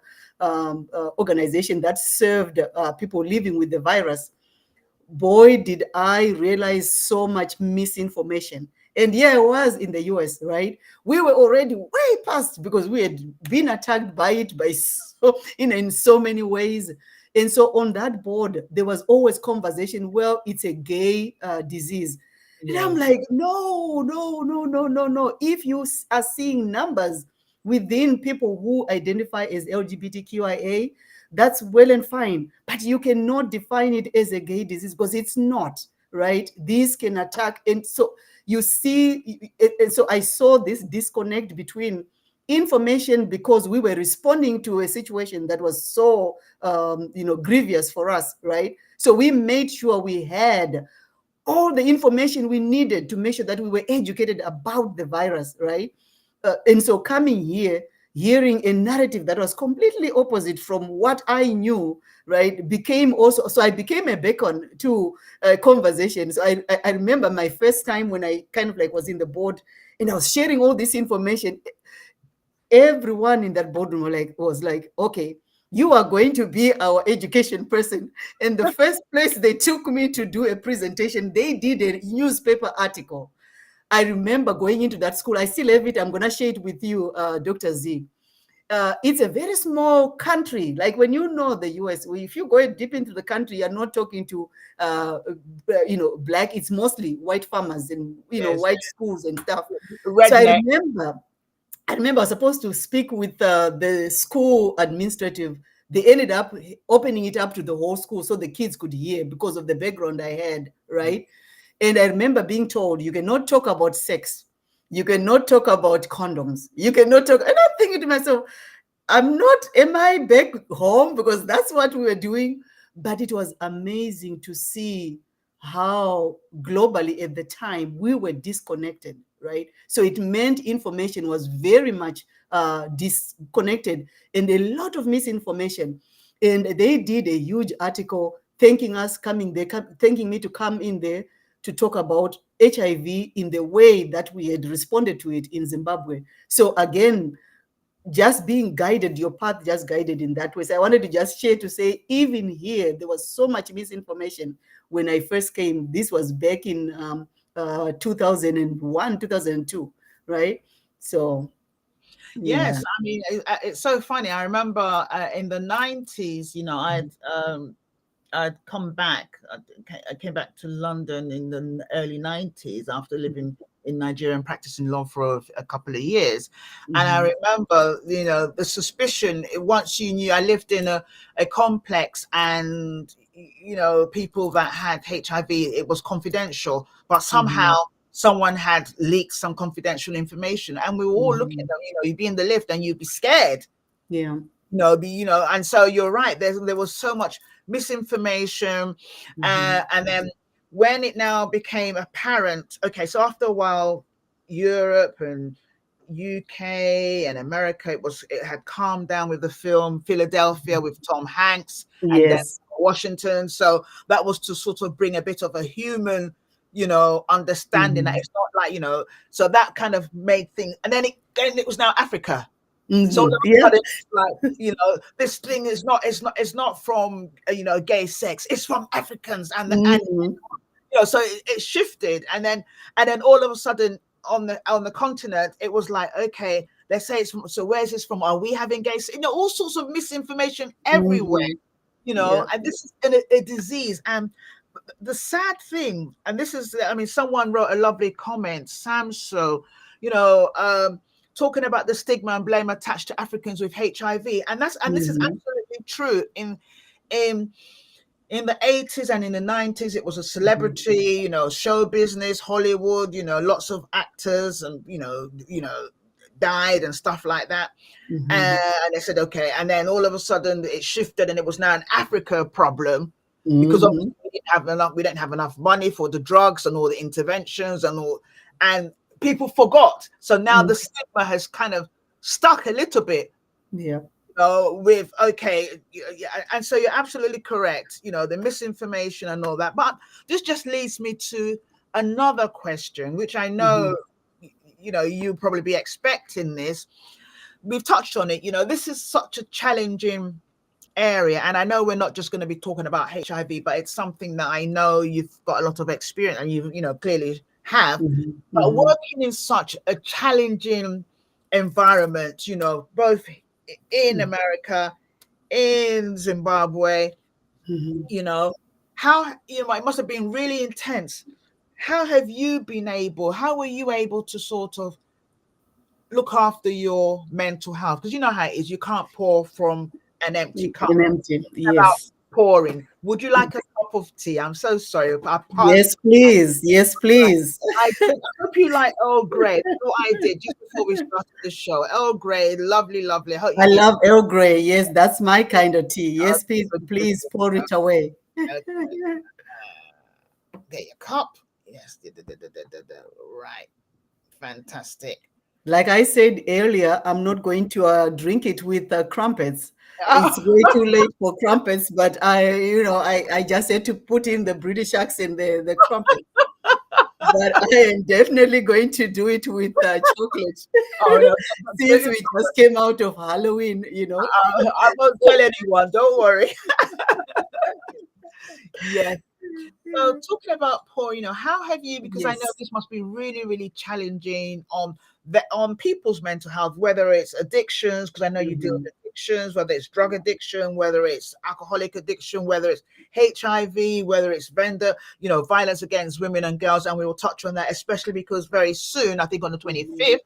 organization that served people living with the virus. Boy, did I realize so much misinformation. And here I was in the US, right? We were already way past because we had been attacked by it in so many ways. And so on that board, there was always conversation. Well, it's a gay disease. And I'm Yes. like, no, no, no, no, no, no. If you are seeing numbers within people who identify as LGBTQIA, that's well and fine, but you cannot define it as a gay disease because it's not, right? These can attack. And so you see, and so I saw this disconnect between information because we were responding to a situation that was so, grievous for us, right? So we made sure we had all the information we needed to make sure that we were educated about the virus, right? And so coming here, hearing a narrative that was completely opposite from what I knew, right, became also, so I became a beacon to conversation. So I remember my first time when I kind of like was in the board and I was sharing all this information. Everyone in that boardroom was like, okay, you are going to be our education person. And the first place they took me to do a presentation, they did a newspaper article. I remember going into that school. I still have it. I'm going to share it with you, Dr. Z. It's a very small country. Like when you know the US, if you go deep into the country, you're not talking to, black. It's mostly white farmers and, Yes. white schools and stuff. So Redneck. I remember I was supposed to speak with the school administrative. They ended up opening it up to the whole school so the kids could hear because of the background I had, right? And I remember being told, you cannot talk about sex. You cannot talk about condoms. You cannot talk. And I'm thinking to myself, am I back home? Because that's what we were doing. But it was amazing to see how globally at the time we were disconnected, right? So it meant information was very much disconnected and a lot of misinformation. And they did a huge article thanking us thanking me to come in there to talk about HIV in the way that we had responded to it in Zimbabwe. So again, just being guided, your path just guided in that way. So I wanted to just share to say, even here, there was so much misinformation when I first came. This was back in 2001, 2002, right? So, yeah. Yes, I mean it's so funny. I remember in the 90s, I'd come back. I came back to London in the early 90s after living in Nigeria and practicing law for a couple of years. And I remember, the suspicion, once you knew, I lived in a complex and, people that had HIV, it was confidential, but somehow someone had leaked some confidential information. And we were all looking at them, you'd be in the lift and you'd be scared. Yeah. And so you're right. There was so much misinformation, and then when it now became apparent, okay, so after a while, Europe and UK and America, it had calmed down with the film Philadelphia with Tom Hanks, and then Yes. Washington. So that was to sort of bring a bit of a human, understanding that it's not like, so that kind of made things. And then it was now Africa. So all of a Yeah. sudden, it's like, this thing it's not from gay sex. It's from Africans and so it shifted, and then all of a sudden on the continent, it was like, okay, let's say it's from, so where's this from? Are we having gay sex? All sorts of misinformation everywhere, Yeah. and this is a disease. And the sad thing, and this is, I mean, someone wrote a lovely comment, Samso, talking about the stigma and blame attached to Africans with HIV, and this is absolutely true. In the 80s and in the 90s, it was a celebrity, show business, Hollywood, lots of actors and died and stuff like that. And they said, okay, and then all of a sudden it shifted, and it was now an Africa problem, because obviously we didn't have enough money for the drugs and all the interventions and people forgot. So now the stigma has kind of stuck a little bit. Yeah. With, okay, and so you're absolutely correct, the misinformation and all that. But this just leads me to another question, which I know, you probably be expecting this. We've touched on it, this is such a challenging area. And I know we're not just going to be talking about HIV, but it's something that I know you've got a lot of experience and you clearly have. But working in such a challenging environment, both in America, in Zimbabwe, how, it must have been really intense. How were you able to sort of look after your mental health? Because you know how it is, you can't pour from an empty cup. Yes. Pouring. Would you like a cup of tea? I'm so sorry. Yes, please. Yes, please. I hope you like Earl Grey. That's what I did just before we started the show. Earl Grey, lovely. I love Earl Grey. Yes, that's my kind of tea. Yes, please pour it away. Okay. Get your cup. Yes. Right. Fantastic. Like I said earlier, I'm not going to drink it with crumpets. It's way too late for crumpets, but I just had to put in the British accent, the crumpet. But I am definitely going to do it with chocolate. Since we just came out of Halloween, I won't tell anyone, don't worry. Yes. So talking about pouring, how have you, because I know this must be really, really challenging on people's mental health, whether it's addictions, because I know you deal with addictions, whether it's drug addiction, whether it's alcoholic addiction, whether it's HIV, whether it's violence against women and girls. And we will touch on that, especially because very soon, I think on the 25th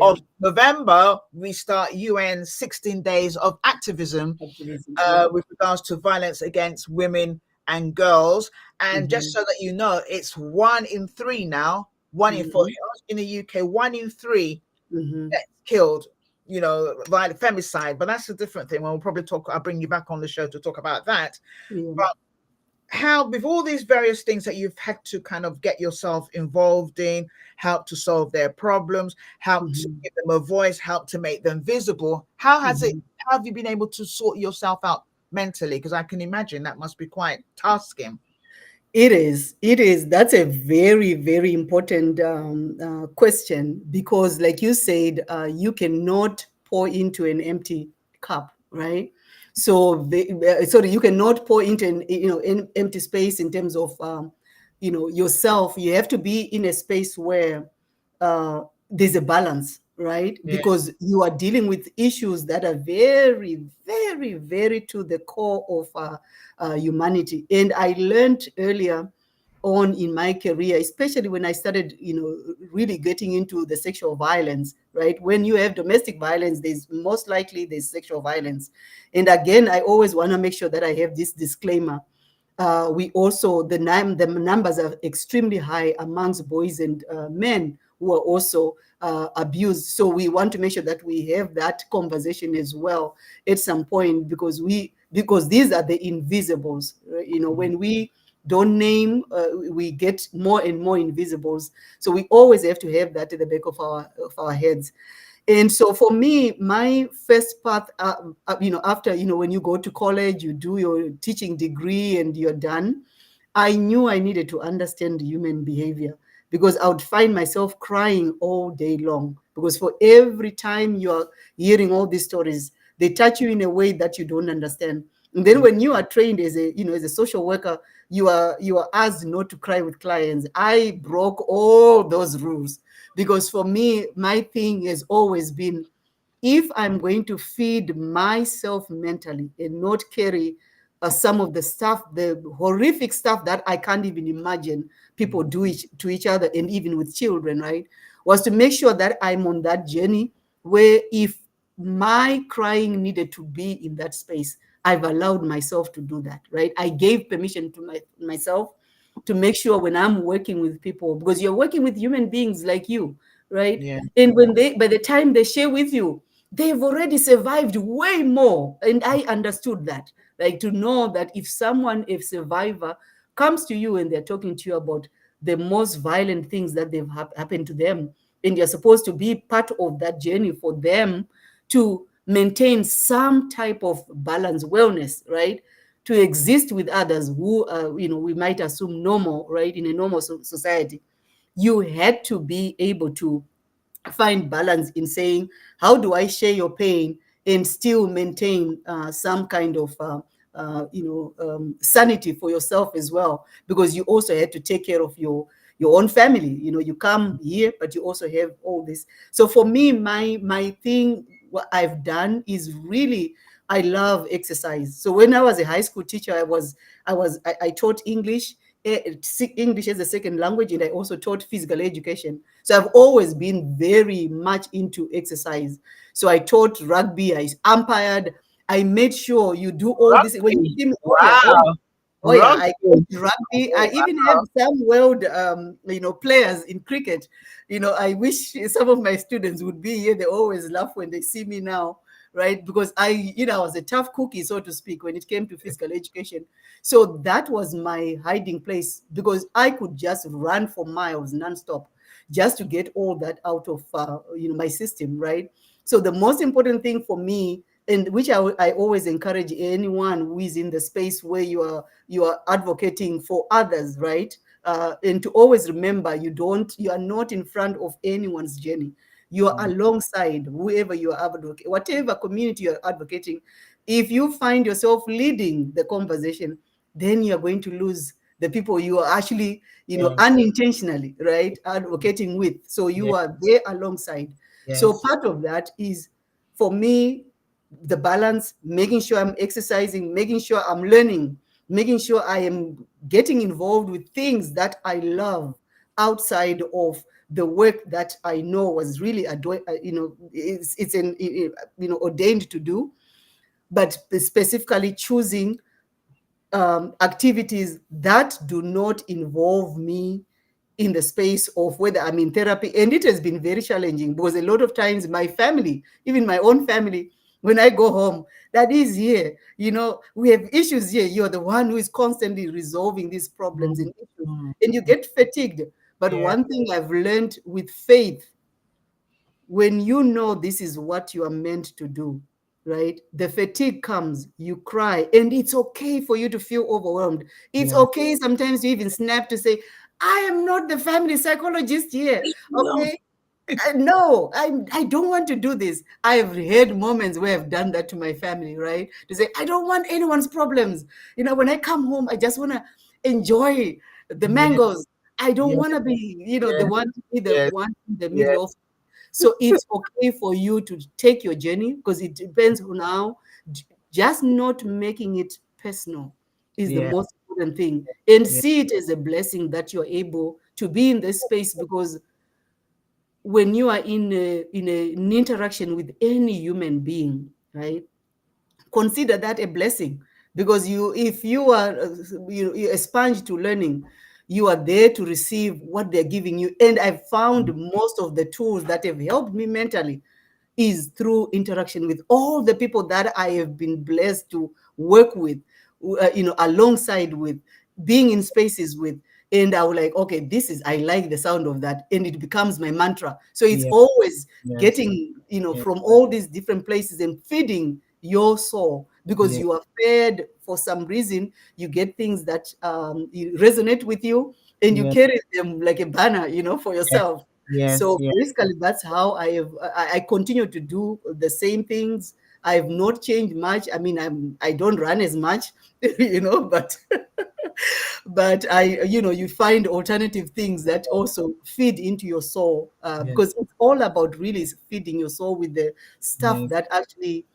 of November, we start UN 16 days of activism with regards to violence against women and girls. And just so that you know, it's 1 in 3 now, 1 in 4 in the UK, 1 in 3 gets killed, violent femicide. But that's a different thing. We'll probably I'll bring you back on the show to talk about that. But how, with all these various things that you've had to kind of get yourself involved in, help to solve their problems, help to give them a voice, help to make them visible, how have you been able to sort yourself out mentally? Because I can imagine that must be quite tasking. It is. That's a very, very important question, because like you said, you cannot pour into an empty cup, right? So you cannot pour into an empty space in terms of yourself. You have to be in a space where there's a balance, right? Because you are dealing with issues that are very, very, very to the core of humanity. And I learned earlier on in my career, especially when I started, really getting into the sexual violence, right? When you have domestic violence, there's most likely there's sexual violence. And again, I always want to make sure that I have this disclaimer. We also, the numbers are extremely high amongst boys and men who are also abused. So we want to make sure that we have that conversation as well at some point, because these are the invisibles, right? When we don't name, we get more and more invisibles. So we always have to have that at the back of our heads. And so for me, my first path, after, when you go to college, you do your teaching degree and you're done, I knew I needed to understand human behavior, because I would find myself crying all day long, because for every time you're hearing all these stories, they touch you in a way that you don't understand. And then when you are trained as a social worker, you are asked not to cry with clients. I broke all those rules, because for me, my thing has always been, if I'm going to feed myself mentally and not carry some of the stuff, the horrific stuff that I can't even imagine people do to each other, and even with children, right, was to make sure that I'm on that journey where, if my crying needed to be in that space, I've allowed myself to do that, right? I gave permission to myself to make sure when I'm working with people, because you're working with human beings like you, right? Yeah. And by the time they share with you, they've already survived way more. And I understood that, like, to know that if someone, if survivor, comes to you and they're talking to you about the most violent things that they've happened to them, and you're supposed to be part of that journey for them to maintain some type of balance, wellness, right? To exist with others who, we might assume normal, right? In a normal society, you had to be able to find balance in saying, how do I share your pain and still maintain some kind of sanity for yourself as well, because you also had to take care of your own family. You come here, but you also have all this. So for me, my thing, what I've done is really, I love exercise. So when I was a high school teacher, I taught English, English as a second language, and I also taught physical education. So I've always been very much into exercise. So I taught rugby, I umpired, I made sure you do all this. When you Rugby. see me, Wow. oh yeah, I Rugby. coach rugby. I Oh, even have wow. some world, players in cricket. I wish some of my students would be here. They always laugh when they see me now, right? Because I was a tough cookie, so to speak, when it came to physical education. So that was my hiding place, because I could just run for miles nonstop just to get all that out of my system, right? So the most important thing for me, and which I always encourage anyone who is in the space where you are advocating for others, right? And to always remember, you are not in front of anyone's journey. You are alongside whoever you are advocating, whatever community you're advocating. If you find yourself leading the conversation, then you're going to lose the people you are actually, Yes. unintentionally, right, advocating with. So you Yes. are there alongside. So Yes. part of that is, for me, the balance, making sure I'm exercising, making sure I'm learning, making sure I am getting involved with things that I love outside of the work that I know was really ordained to do, but specifically choosing activities that do not involve me in the space of whether I'm in therapy. And it has been very challenging, because a lot of times my family, even my own family, when I go home, that is here, we have issues here. You're the one who is constantly resolving these problems Mm, and issues, mm, and you get fatigued. But yeah. one thing I've learned with faith, when you know this is what you are meant to do, right? The fatigue comes, you cry, and it's okay for you to feel overwhelmed. It's Yeah. okay sometimes to even snap to say, I am not the family psychologist here. No. Okay. No, I don't want to do this. I've had moments where I've done that to my family, right? To say, I don't want anyone's problems. When I come home, I just want to enjoy the Yeah. mangoes. I don't Yeah. want to be, the Yeah. one to be the Yes. one in the Yes. middle of. So it's okay for you to take your journey, because it depends on how, just not making it personal is the Yeah. most important thing. And Yeah. see it as a blessing that you're able to be in this space, because when you are an interaction with any human being, right, consider that a blessing, because if you are you're a sponge to learning, you are there to receive what they're giving you. And I've found most of the tools that have helped me mentally is through interaction with all the people that I have been blessed to work with, alongside with. being in spaces with, and I was like, okay, I like the sound of that, and it becomes my mantra. So it's Yeah. always Yes. getting, Yes. from all these different places and feeding your soul, because Yeah. you are fed for some reason. You get things that resonate with you, and you Yes. carry them like a banner, for Yes. yourself. Yes. So Yes. basically, that's how I continue to do the same things. I've not changed much. I mean, I don't run as much, but you find alternative things that also feed into your soul, Yes. because it's all about really feeding your soul with the stuff Yes. that actually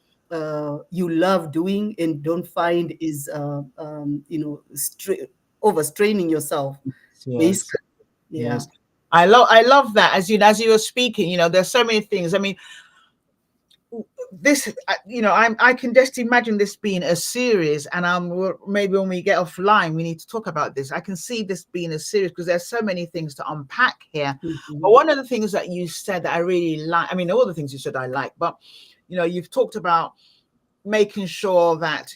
you love doing, and don't find is overstraining yourself, Yes. basically. Yeah. Yes. I love that. As you were speaking, there's so many things. I mean, this, I can just imagine this being a series, and maybe when we get offline we need to talk about this. I can see this being a series because there's so many things to unpack here. But Mhm. one of the things that you said that I really like, I mean, all the things you said I like, but you've talked about making sure that,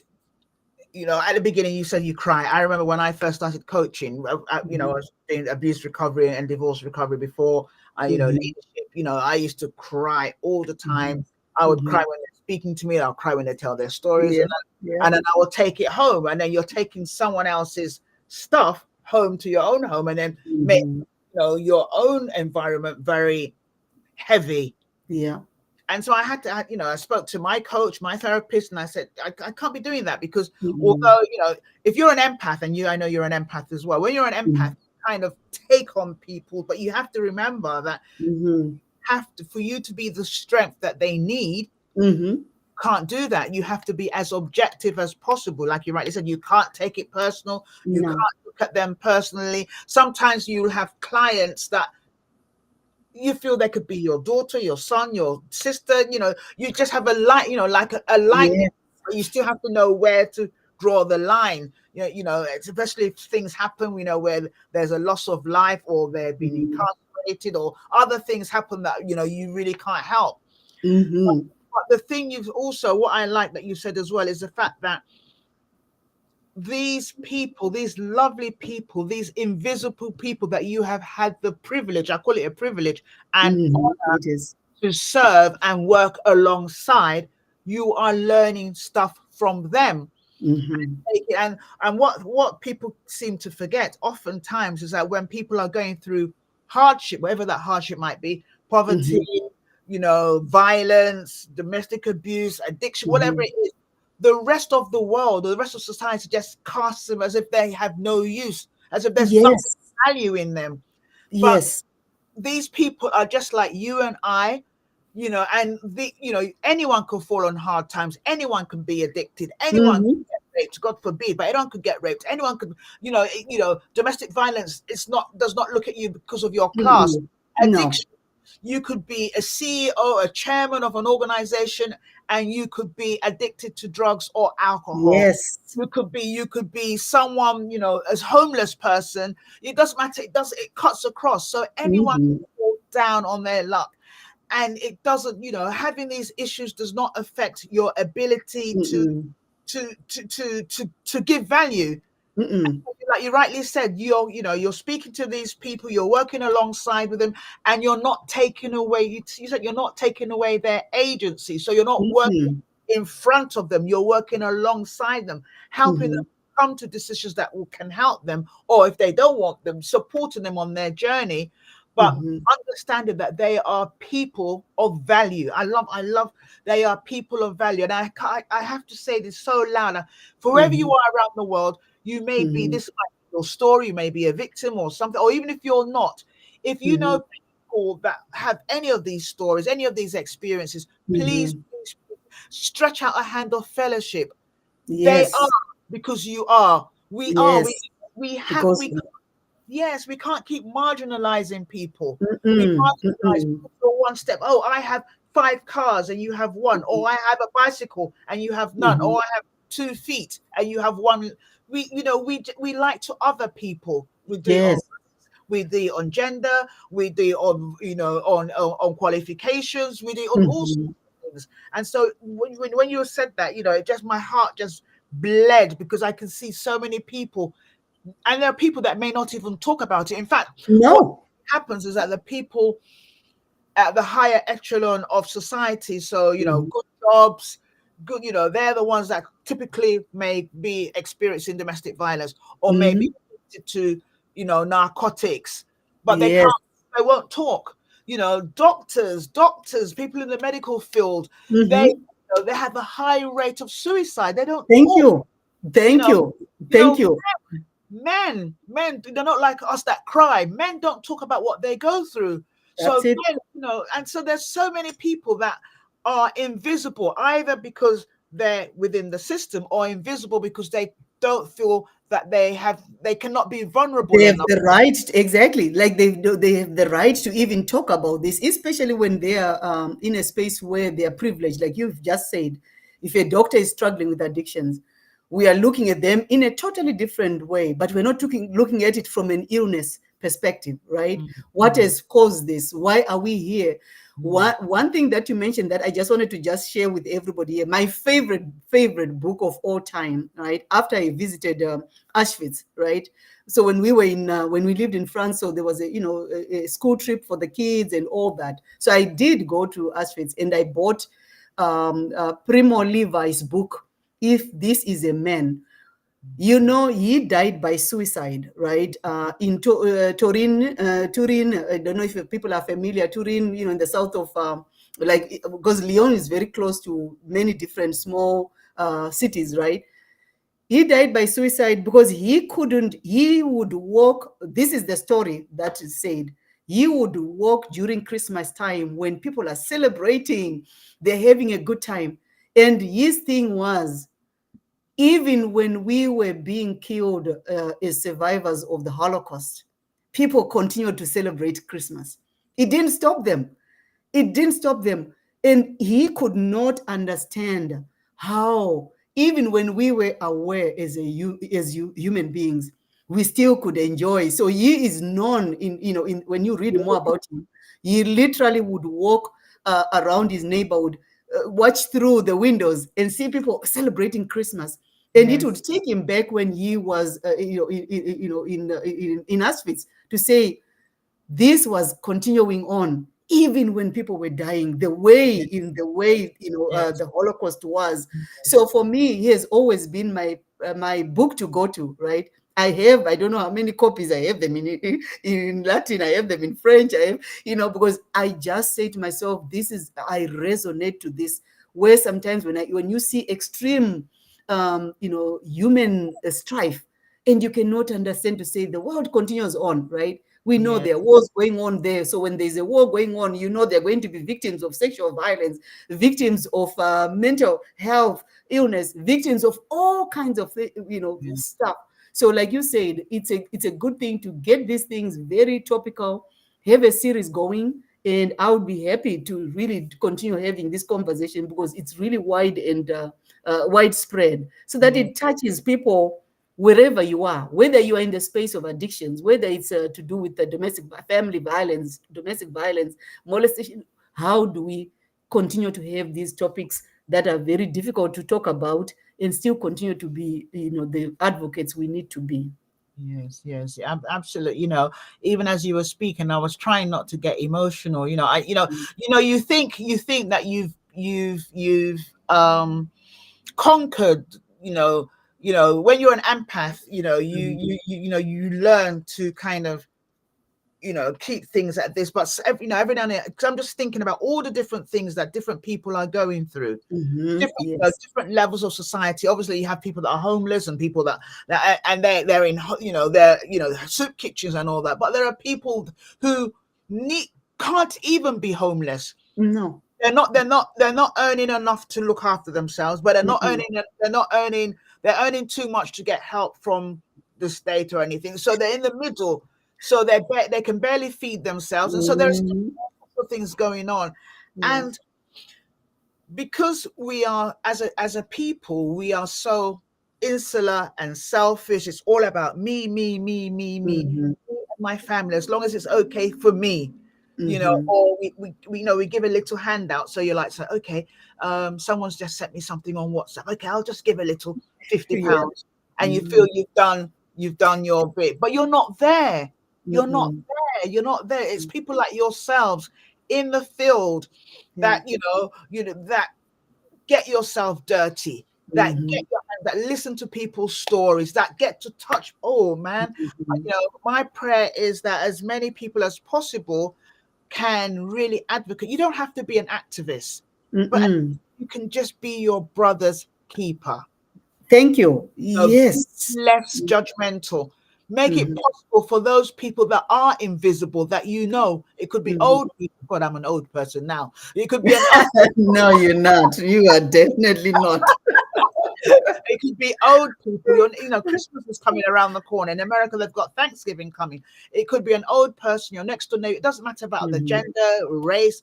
at the beginning you said you cry. I remember when I first started coaching, I was doing abuse recovery and divorce recovery before Mhm. leadership. I used to cry all the time. Mhm. I would cry Mhm. when they're speaking to me. I'll cry when they tell their stories, Yeah. and Yeah. then I will take it home. And then you're taking someone else's stuff home to your own home, and then make Mhm. your own environment very heavy. Yeah. And so I had to, I spoke to my coach, my therapist, and I said, I can't be doing that, because Mhm. although, if you're an empath, and I know you're an empath as well, when you're an empath, Mhm. you kind of take on people, but you have to remember that Mhm. for you to be the strength that they need, Mhm. can't do that. You have to be as objective as possible. Like you rightly said, you can't take it personal. You can't No. look at them personally. Sometimes you'll have clients that you feel they could be your daughter, your son, your sister. You just have a light, like a lightning, Yeah. but you still have to know where to draw the line. Especially if things happen, where there's a loss of life, or they've been Mhm. incarcerated, or other things happen that you really can't help. Mhm. But the thing you've also, what I like that you said as well, is the fact that these people, these lovely people, these invisible people that you have had the privilege, I call it a privilege, and Mhm. It is. to serve and work alongside, you are learning stuff from them. Mhm. And what people seem to forget oftentimes is that when people are going through hardship, whatever that hardship might be, poverty, Mhm. violence, domestic abuse, addiction, whatever Mhm. it is, the rest of the world or the rest of society just casts them as if they have no use, as if there's nothing Yes. value in them. But Yes. these people are just like you and I, and anyone can fall on hard times, anyone can be addicted, anyone can Mhm. get raped, God forbid, but anyone could get raped, anyone could, domestic violence, does not look at you because of your class. Mm-mm. No. Addiction, you could be a CEO, a chairman of an organization, and you could be addicted to drugs or alcohol. Yes. You could be someone, as homeless person. It doesn't matter. It cuts across. So anyone Mhm. can fall down on their luck. And it doesn't, having these issues does not affect your ability to Mm-mm. give value. Mm-mm. Like you rightly said, you're speaking to these people, you're working alongside with them, and you're not taking away, you said you're not taking away their agency. So you're not working Mhm. in front of them, you're working alongside them, helping them Mhm. come to decisions that can help them, or if they don't want them, supporting them on their journey, but Mhm. understanding that they are people of value. I love they are people of value. And I have to say this so loud. For wherever you Mhm. are around the world, you may be, Mhm. this might be your story, you may be a victim or something, or even if you're not, if you know Mhm. people that have any of these stories, any of these experiences, please, Mhm. please stretch out a hand of fellowship. They are, Yes. because you are. We are. We Yes. we have Because. we Yes, we can't keep marginalizing people. We Mm-mm. marginalize Mm-mm. people for one step. Oh, I have 5 cars and you have one, or I have a bicycle and you have none, or Mhm. I have 2 feet and you have one. We like to other people. We do it on, Yes. gender, we do it on, on qualifications, we do it on all sorts Mhm. of things. And so when you said that, it just, my heart just bled, because I can see so many people and there are people that may not even talk about it. In fact, what No. happens is that the people at the higher echelon of society, so Mhm. good jobs, good, they're the ones that typically may be experiencing domestic violence, or maybe Mhm. addicted to narcotics, but Yes. they won't talk. Doctors, people in the medical field, they Mhm. they have a high rate of suicide. They don't Thank talk. you. you Thank know you. you Thank know you. men, they're not like us that cry. Men don't talk about what they go through. That's So it. men, and so there's so many people that are invisible, either because they're within the system, or invisible because they don't feel that they cannot be vulnerable They have enough. the right, exactly. Like they have the right to even talk about this, especially when they are in a space where they are privileged. Like you've just said, if a doctor is struggling with addictions, we are looking at them in a totally different way, but we're not looking at it from an illness perspective, right? Mm, What mm, has caused this? Why are we here? mm. One thing that you mentioned that I just wanted to just share with everybody here, my favorite book of all time, right? After I visited Auschwitz, right? So when we were in when we lived in France, so there was a school trip for the kids and all that. So I did go to Auschwitz and I bought Primo Levi's book, If This Is a Man. He died by suicide, right? In Turin. I don't know if people are familiar. Turin, in the south of, because Lyon is very close to many different small cities, right? He died by suicide because he would walk. This is the story that is said. He would walk during Christmas time when people are celebrating, they're having a good time. And his thing was, even when we were being killed as survivors of the Holocaust, people continued to celebrate Christmas. It didn't stop them. It didn't stop them. And he could not understand how, even when we were aware human beings, we still could enjoy. So he is known in when you read more about him, he literally would walk around his neighborhood, watch through the windows and see people celebrating Christmas. And it would Yes. take him back when he was, in Auschwitz, to say, this was continuing on even when people were dying, Yes. the way Yes. the Holocaust was. So Yes. for me, he has always been my book to go to, right? I don't know how many copies. I have them in Latin, I have them in French, I have, because I just say to myself, I resonate to this, where sometimes when you see extreme human strife, and you cannot understand, to say the world continues on, right? We know Yes. there are wars going on there. So when there's a war going on, they're going to be victims of sexual violence, victims of mental health illness, victims of all kinds of Yes. stuff. So like you said, it's a good thing to get these things very topical, have a series going, and I would be happy to really continue having this conversation, because it's really wide and widespread, so that Yes. it touches people wherever you are, whether you are in the space of addictions, whether it's to do with the domestic violence, molestation. How do we continue to have these topics that are very difficult to talk about, and still continue to be, the advocates we need to be? Yes, yes, absolutely. Even as you were speaking, I was trying not to get emotional. You think that you've conquered. When you're an empath, Mhm. you learn to kind of keep things at this. But every now and then, because I'm just thinking about all the different things that different people are going through, Mhm. different Yes. different levels of society. Obviously you have people that are homeless, and people that and they're in they're soup kitchens and all that, but there are people who need can't even be homeless. No. They're not earning enough to look after themselves, but Mhm. they're earning too much to get help from the state or anything, so they're in the middle. So they can barely feed themselves, and so there's Mhm. all sorts of things going on. Yeah. And because we are, as a people, we are so insular and selfish. It's all about me, me, me, me, me, Mhm. me and my family, as long as it's okay for me. Mhm. Or we give a little handout. So you're like, so okay, someone's just sent me something on WhatsApp, okay, I'll just give a little 50 Yeah. pounds, and you feel Mhm. you've done you've done your bit, but you're not there. You're not Mm-mm. there. You're not there. It's people like yourselves in the field Yeah. that that get yourself dirty, that Mm-hmm. that listen to people's stories, that get to touch. Oh man, Mm-hmm. my prayer is that as many people as possible can really advocate. You don't have to be an activist, but Mm-mm. you can just be your brother's keeper. Thank you. Be Yes. less judgmental. Make it Mm-hmm. possible for those people that are invisible, that it could be Mm-hmm. old people. God, I'm an old person now. It could be an old No, you're not. You are definitely not. it could be old people. Christmas is coming around the corner. In America, they've got Thanksgiving coming. It could be an old person, your next door neighbor. It doesn't matter about the Mm-hmm. gender, race.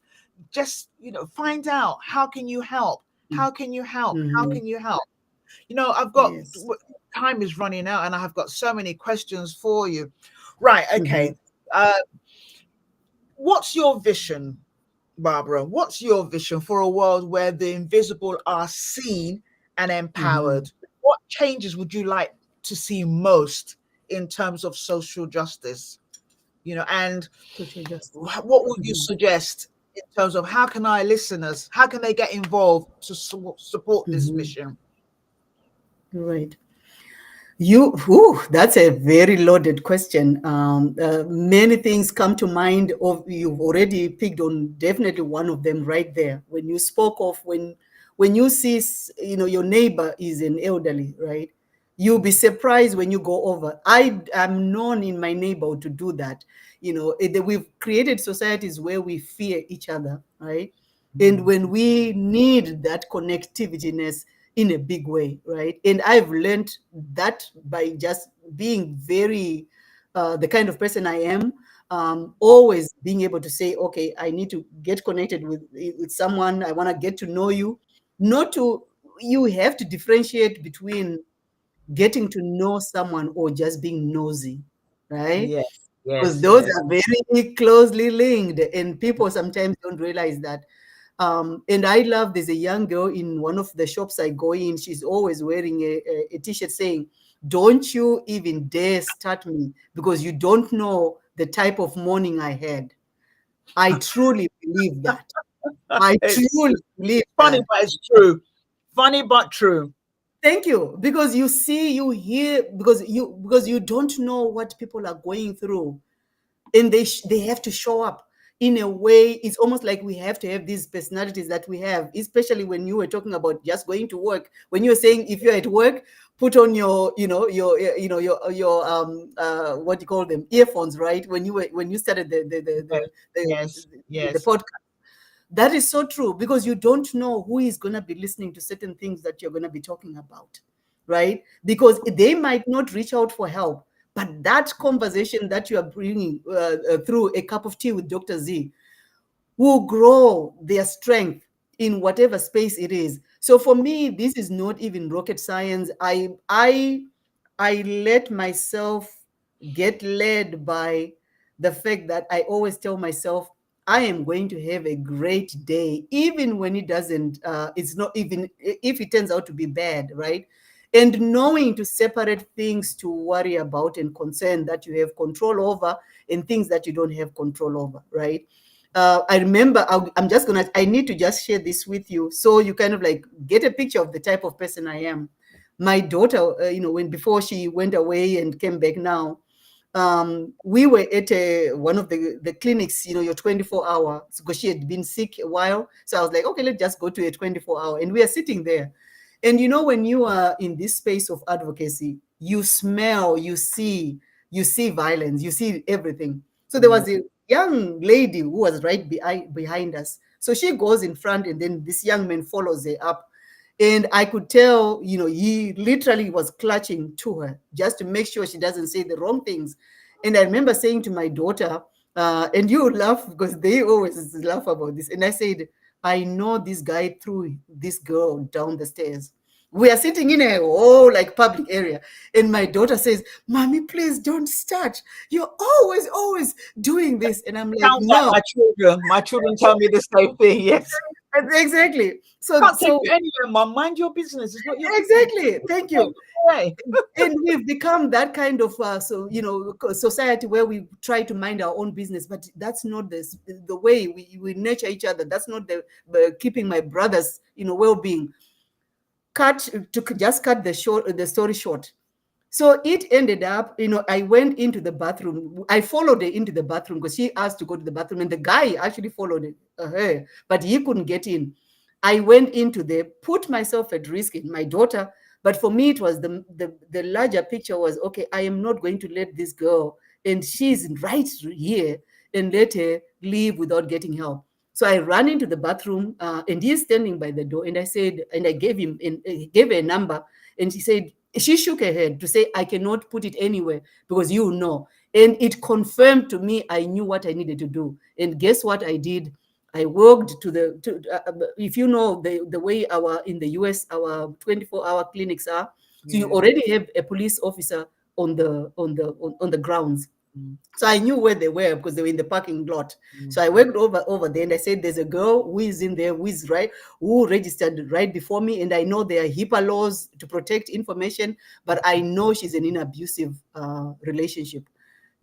Just, find out, how can you help? How can you help? How Mm-hmm. can you help? I've got, Yes. time is running out and I have got so many questions for you. Right. Mm-hmm. Okay. What's your vision, Barbara? What's your vision for a world where the invisible are seen and Mm-hmm. empowered? What changes would you like to see most in terms of social justice? And Social justice. what would you Mm-hmm. suggest in terms of how can our listeners, how can they get involved to support this Mm-hmm. mission? Right. That's a very loaded question. Many things come to mind. Of you've already picked on definitely one of them right there. When you spoke of when you see your neighbor is an elderly, right? You'll be surprised when you go over. I am known in my neighborhood to do that. We've created societies where we fear each other, right? And when we need that connectiveness in a big way, right? And I've learned that by just being very the kind of person I am, always being able to say, okay, I need to get connected with someone. I want to get to know you. Not to You have to differentiate between getting to know someone or just being nosy, right? Yes, Because yes, those yes. are very closely linked, and people sometimes don't realize that. And I love, there's a young girl in one of the shops I go in. She's always wearing a t-shirt saying, "Don't you even dare start me because you don't know the type of morning I had." I truly believe that. I It's truly believe funny, that. but it's true. Funny, but true. Thank you. Because you see, you hear, because you don't know what people are going through, and they have to show up in a way. It's almost like we have to have these personalities that we have, especially when you were talking about just going to work. When you're saying, if you're at work, put on your what do you call them, earphones, right? When you started Yes, yes, the yes. podcast. That is so true, because you don't know who is going to be listening to certain things that you're going to be talking about, right? Because they might not reach out for help, but that conversation that you are bringing through a cup of tea with Dr. Z will grow their strength in whatever space it is. So for me, this is not even rocket science. I let myself get led by the fact that I always tell myself I am going to have a great day, even when it doesn't. It's not even if it turns out to be bad, right? And knowing to separate things to worry about and concern that you have control over, and things that you don't have control over, right? I remember, I need to just share this with you so you kind of like get a picture of the type of person I am. My daughter, when before she went away and came back now, we were at one of the clinics, your 24-hour, because she had been sick a while. So I was like, okay, let's just go to a 24-hour. And we are sitting there. And when you are in this space of advocacy, you smell, you see violence, you see everything. So there was a young lady who was right behind us. So she goes in front, and then this young man follows her up. And I could tell, he literally was clutching to her just to make sure she doesn't say the wrong things. And I remember saying to my daughter, and you laugh because they always laugh about this. And I said, I know this guy threw this girl down the stairs. We are sitting in a whole like public area. And my daughter says, Mommy, please don't start. You're always doing this. And I'm like, Sounds like no. my children. My children tell me the same thing. Yes. Exactly. So, Can't take so you anywhere, mom. Mind your business. It's not your business. exactly. Thank you. Way. And we've become that kind of society where we try to mind our own business, but that's not the way we nurture each other. That's not the keeping my brothers well-being. Just cut the story short. So it ended up, I went into the bathroom. I followed her into the bathroom because she asked to go to the bathroom, and the guy actually followed her, but he couldn't get in. I went into there, put myself at risk in my daughter. But for me, it was the larger picture was, okay, I am not going to let this girl, and she's right here, and let her leave without getting help. So I ran into the bathroom, and he's standing by the door. And I said, and I gave her a number, and she shook her head to say, I cannot put it anywhere because you know. And it confirmed to me I knew what I needed to do. And guess what I did? I walked if you know the way in the US, our 24-hour clinics are. So you already have a police officer on the grounds. So I knew where they were because they were in the parking lot. So I walked over there, and I said, there's a girl who is in there, who registered right before me. And I know there are HIPAA laws to protect information, but I know she's in an abusive relationship.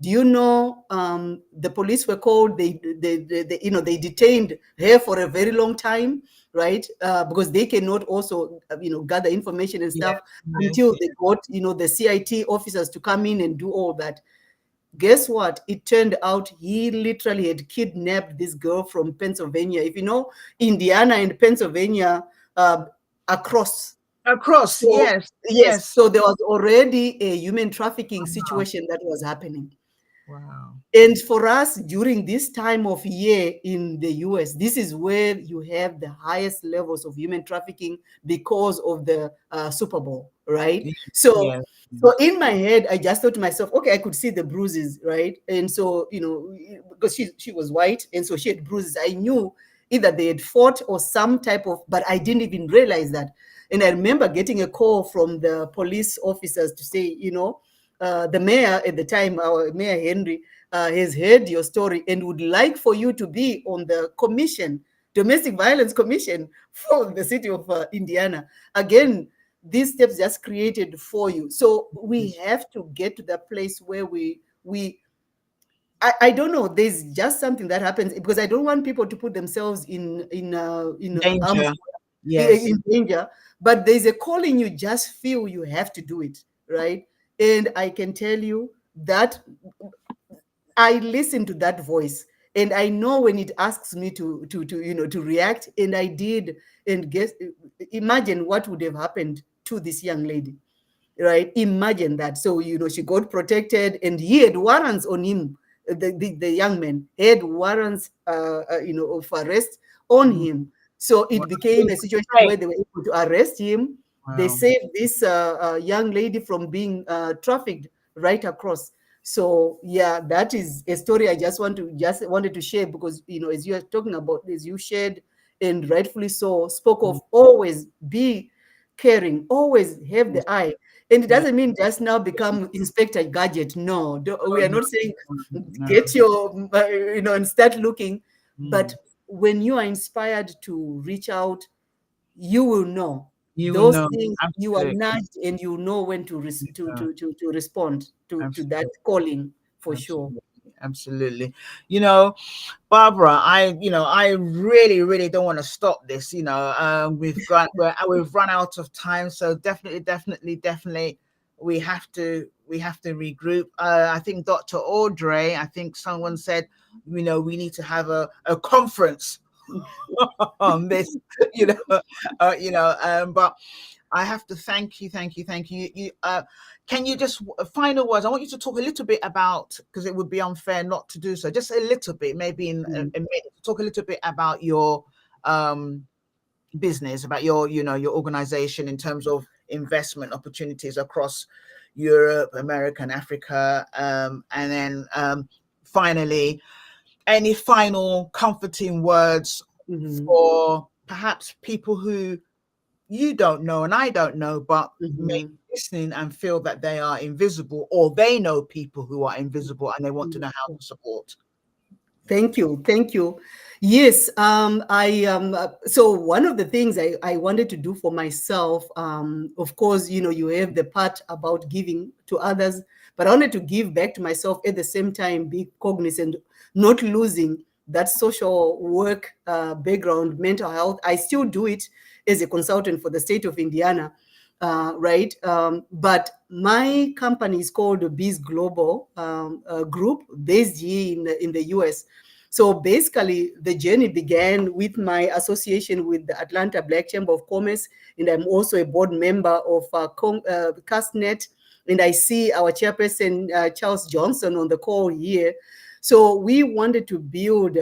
Do you know the police were called? They detained her for a very long time, right? Because they cannot also gather information and stuff until they got the CIT officers to come in and do all that. Guess what? It turned out he literally had kidnapped this girl from Pennsylvania. If you know, Indiana and Pennsylvania across. Across, So, yes. yes. So there was already a human trafficking situation that was happening. Wow. And for us, during this time of year in the US, this is where you have the highest levels of human trafficking because of the Super Bowl, right? So in my head, I just thought to myself, okay, I could see the bruises, right? And so, because she was white, and so she had bruises. I knew either they had fought or some type of, but I didn't even realize that. And I remember getting a call from the police officers to say, the mayor at the time, our Mayor Henry, has heard your story and would like for you to be on the domestic violence commission for the city of Indiana. Again, these steps just created for you. So we have to get to that place where I don't know. There's just something that happens because I don't want people to put themselves in Danger. Yes. in danger. But there's a calling you just feel you have to do it, right? And I can tell you that I listen to that voice, and I know when it asks me to react, and I did. And imagine what would have happened to this young lady, right? Imagine that. So she got protected, and he had warrants on him. The young man had warrants, of arrest on him. So it became a situation where they were able to arrest him. Wow. They saved this young lady from being trafficked right across. So yeah, that is a story I just wanted to share because as you are talking about, as you shared and rightfully so spoke of, always be caring, always have the eye. And it doesn't mean just now become Inspector Gadget. No, we are not saying get your and start looking. But when you are inspired to reach out, you will know those things. Absolutely. You are nudged, and you know when to respond to that calling for sure. Absolutely. Babra, I really, really don't want to stop this. We've run out of time, so definitely, we have to regroup. I think Dr. Audrey, I think someone said, we need to have a conference on this. But I have to thank you. Can you just final words? I want you to talk a little bit about, because it would be unfair not to do so. Just a little bit, maybe in a minute, talk a little bit about your business, about your organization in terms of investment opportunities across Europe, America, and Africa, and then finally, any final comforting words for perhaps people who you don't know and I don't know, but may be listening and feel that they are invisible, or they know people who are invisible and they want to know how to support. Thank you. Thank you. Yes, I so one of the things I wanted to do for myself, of course, you have the part about giving to others, but I wanted to give back to myself at the same time, be cognizant, not losing that social work background, mental health. I still do it as a consultant for the state of Indiana, right? But my company is called Biz Global Group, based here in the US. So basically, the journey began with my association with the Atlanta Black Chamber of Commerce, and I'm also a board member of CastNet, and I see our chairperson, Charles Johnson, on the call here. So we wanted to build,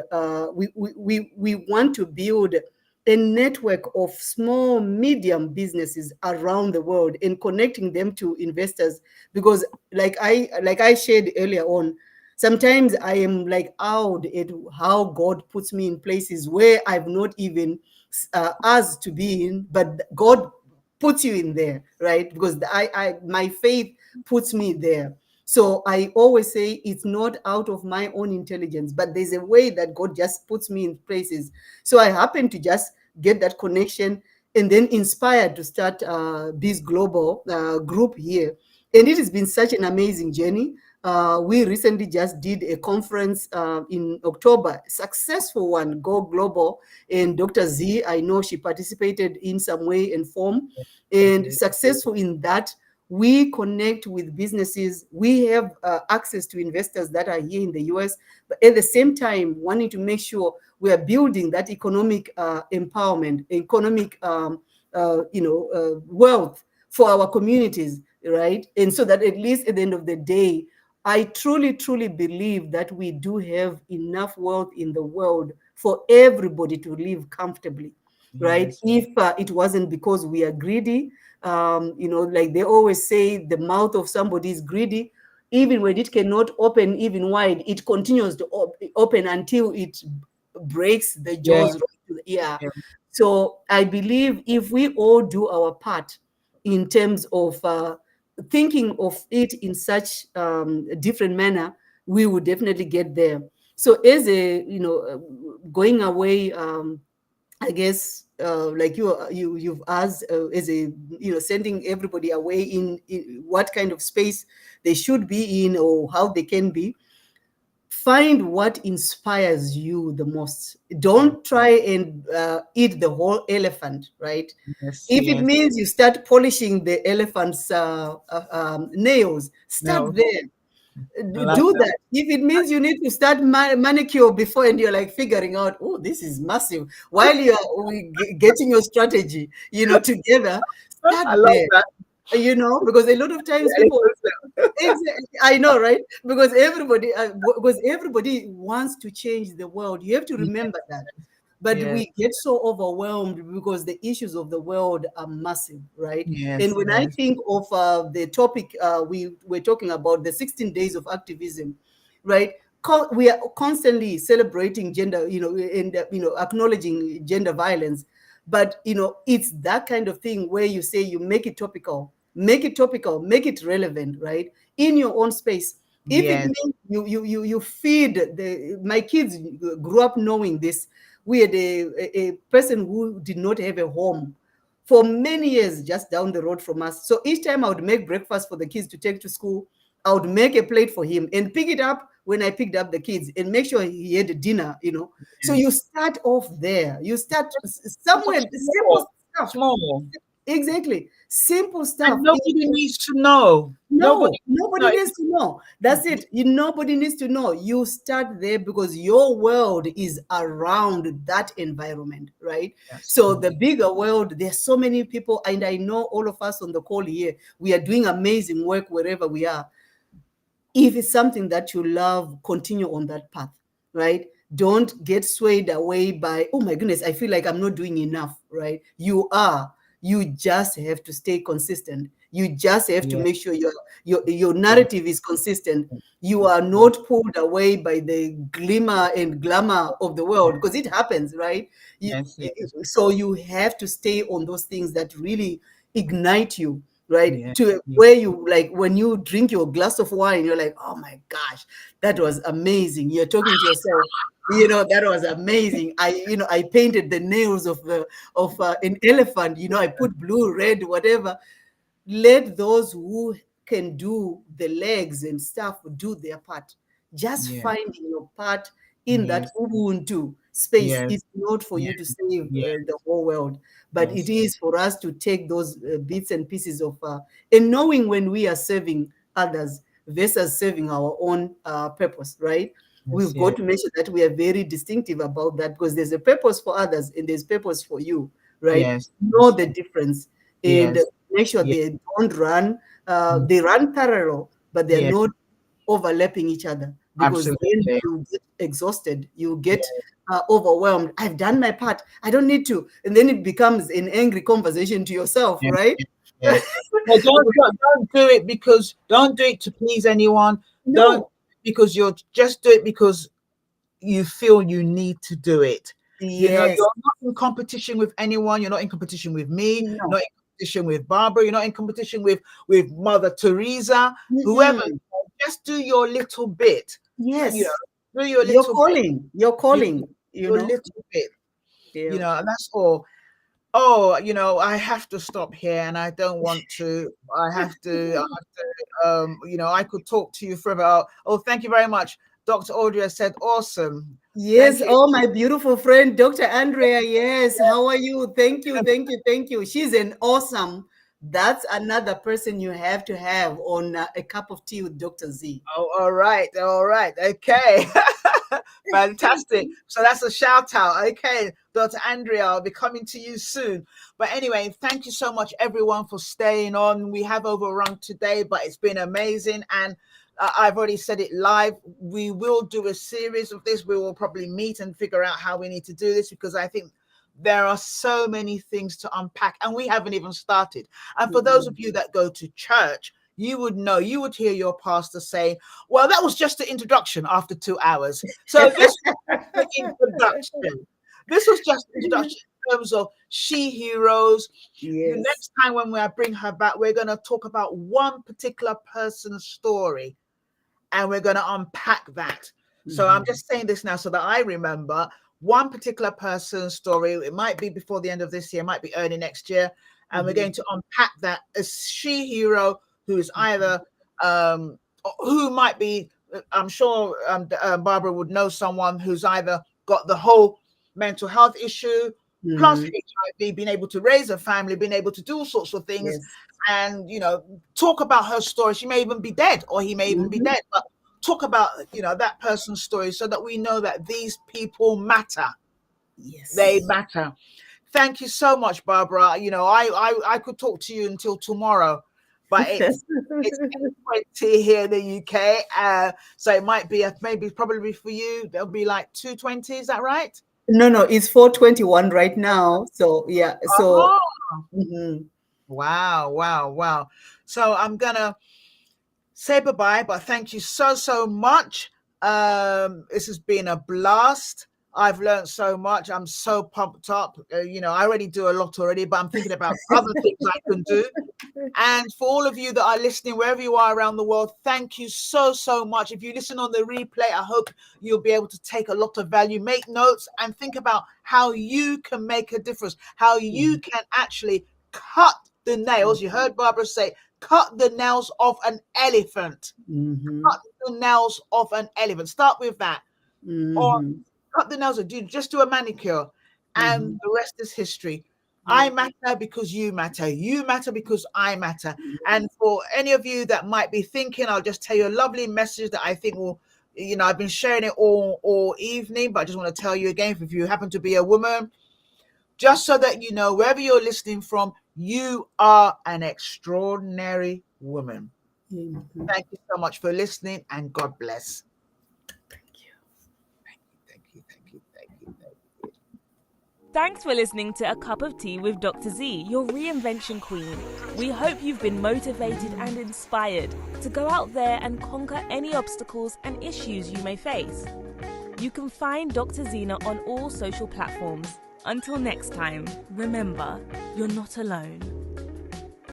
we want to build a network of small, medium businesses around the world and connecting them to investors. Because like I shared earlier on, sometimes I am like awed at how God puts me in places where I've not even asked to be in, but God puts you in there, right? Because my faith puts me there. So I always say it's not out of my own intelligence, but there's a way that God just puts me in places. So I happen to just get that connection and then inspired to start this global group here. And it has been such an amazing journey. We recently just did a conference in October, successful one, Go Global. And Dr. Zee, I know she participated in some way and form, and successful in that. We connect with businesses. We have access to investors that are here in the US, but at the same time, wanting to make sure we are building that economic empowerment, economic wealth for our communities, right? And so that at least at the end of the day, I truly, truly believe that we do have enough wealth in the world for everybody to live comfortably, right? Yes. If it wasn't because we are greedy, like they always say, the mouth of somebody is greedy. Even when it cannot open even wide, it continues to open until it breaks the Yeah. jaws. Yeah. Yeah. So I believe if we all do our part in terms of thinking of it in such different manner, we would definitely get there. So as a going away, I guess like you've asked, as a sending everybody away in what kind of space they should be in or how they can be. Find what inspires you the most. Don't try and eat the whole elephant, right? Yes. If it Yes. means you start polishing the elephant's nails, start No. there. I like Do that. that. If it means you need to start manicure before and you're like figuring out, oh, this is massive, while you're getting your strategy, together, start I love there. that. Because a lot of times people. Exactly. I know, right? Because everybody wants to change the world. You have to Yes. remember that. But Yes. we get so overwhelmed because the issues of the world are massive, right? Yes. And when I Yes. think of the topic we were talking about, the 16 days of activism, right? We are constantly celebrating gender, and acknowledging gender violence. But it's that kind of thing where you say you make it topical, make it relevant, right? In your own space. If it Yes. means you feed my kids grew up knowing this. We had a person who did not have a home for many years just down the road from us. So each time I would make breakfast for the kids to take to school, I would make a plate for him and pick it up when I picked up the kids and make sure he had dinner. So Yes. you start off there. You start somewhere, simple Small. stuff. Small. Exactly. Simple stuff. And nobody needs to know. No, No, nobody needs to know. That's it. Nobody needs to know. You start there because your world is around that environment, right? yes. So the bigger world, there's so many people, and I know all of us on the call here, we are doing amazing work wherever we are. If it's something that you love, continue on that path, right? Don't get swayed away by, oh my goodness, I feel like I'm not doing enough, right? You are. You just have to stay consistent. You just have to Yeah. make sure your narrative is consistent. You are not pulled away by the glimmer and glamour of the world, because it happens, right? Yes. Yes. So you have to stay on those things that really ignite you. right? Yeah. To Yeah. where you like when you drink your glass of wine, you're like, oh my gosh, that was amazing. You're talking to yourself, that was amazing. I painted the nails of an elephant. I put blue, red, whatever. Let those who can do the legs and stuff do their part. Just Yeah. finding your part in that Yes. Ubuntu space Yes. is not for you to save Yes. the whole world, but it Yes. is for us to take those bits and pieces of, and knowing when we are serving others versus serving our own purpose, right? Yes. We've Yeah. got to make sure that we are very distinctive about that, because there's a purpose for others and there's purpose for you, right? Yes. Know the difference and Yes. make sure Yes. they don't run, Mm. they run parallel, but they're Yeah. not overlapping each other, because then Absolutely. you get exhausted, you get overwhelmed. I've done my part, I don't need to. And then it becomes an angry conversation to yourself, Yeah. right? Yeah. No, don't do it because don't do it to please anyone. Don't No. because you're just do it because you feel you need to do it. Yes. You're not in competition with anyone. You're not in competition with me. You're No. not in competition with Barbara. You're not in competition with Mother Teresa. Whoever. Mm-mm. Just do your little bit. Yes. Do your You're little bit. calling. You're calling. Your little bit. Yeah. And that's all. Oh, I have to stop here, and I don't want to. I have to. I could talk to you forever. Oh, thank you very much. Dr. Audrey said, awesome. Yes. Oh, my beautiful friend, Dr. Andrea. Yes. How are you? Thank you. Thank you. Thank you. She's an awesome. That's another person you have to have on a cup of tea with Dr. Z. Oh, all right. All right. Okay. Fantastic. So that's a shout out. Okay, Dr. Andrea, I'll be coming to you soon. But anyway, thank you so much, everyone, for staying on. We have overrun today, but it's been amazing. And I've already said it live. We will do a series of this. We will probably meet and figure out how we need to do this, because I think there are so many things to unpack and we haven't even started. And for those of you that go to church, you would hear your pastor say, well, that was just the introduction after 2 hours. So this was the introduction. This was just the introduction in terms of Sheroes. Yes. The next time when I bring her back, we're going to talk about one particular person's story and we're going to unpack that. So I'm just saying this now so that I remember one particular person's story. It might be before the end of this year, it might be early next year. And we're going to unpack that as Shehero, who is either, who might be, I'm sure Barbara would know someone who's either got the whole mental health issue, plus HIV, being able to raise a family, being able to do all sorts of things, and, talk about her story. She may even be dead, or he may even be dead, but talk about, that person's story so that we know that these people matter. Yes. They matter. Thank you so much, Barbara. I could talk to you until tomorrow, but it's 8:20 here in the UK. So it might be probably for you, there'll be like 2:20. Is that right? No, it's 4:21 right now. So yeah. So Wow. So I'm gonna say bye-bye, but thank you so much. This has been a blast. I've learned so much. I'm so pumped up. I already do a lot already, but I'm thinking about other things I can do. And for all of you that are listening, wherever you are around the world, thank you so much. If you listen on the replay, I hope you'll be able to take a lot of value, make notes, and think about how you can make a difference, how you can actually cut the nails. You heard Barbara say, cut the nails of an elephant. Cut the nails of an elephant. Start with that. Or cut the nails, just do a manicure, and the rest is history. I matter because you matter. You matter because I matter. And for any of you that might be thinking, I'll just tell you a lovely message that I think will, I've been sharing it all evening, but I just want to tell you again, if you happen to be a woman, just so that you know, wherever you're listening from, you are an extraordinary woman. Thank you so much for listening, and God bless. Thanks for listening to A Cup of Tea with Dr. Z, your reinvention queen. We hope you've been motivated and inspired to go out there and conquer any obstacles and issues you may face. You can find Dr. Zena on all social platforms. Until next time, remember, you're not alone.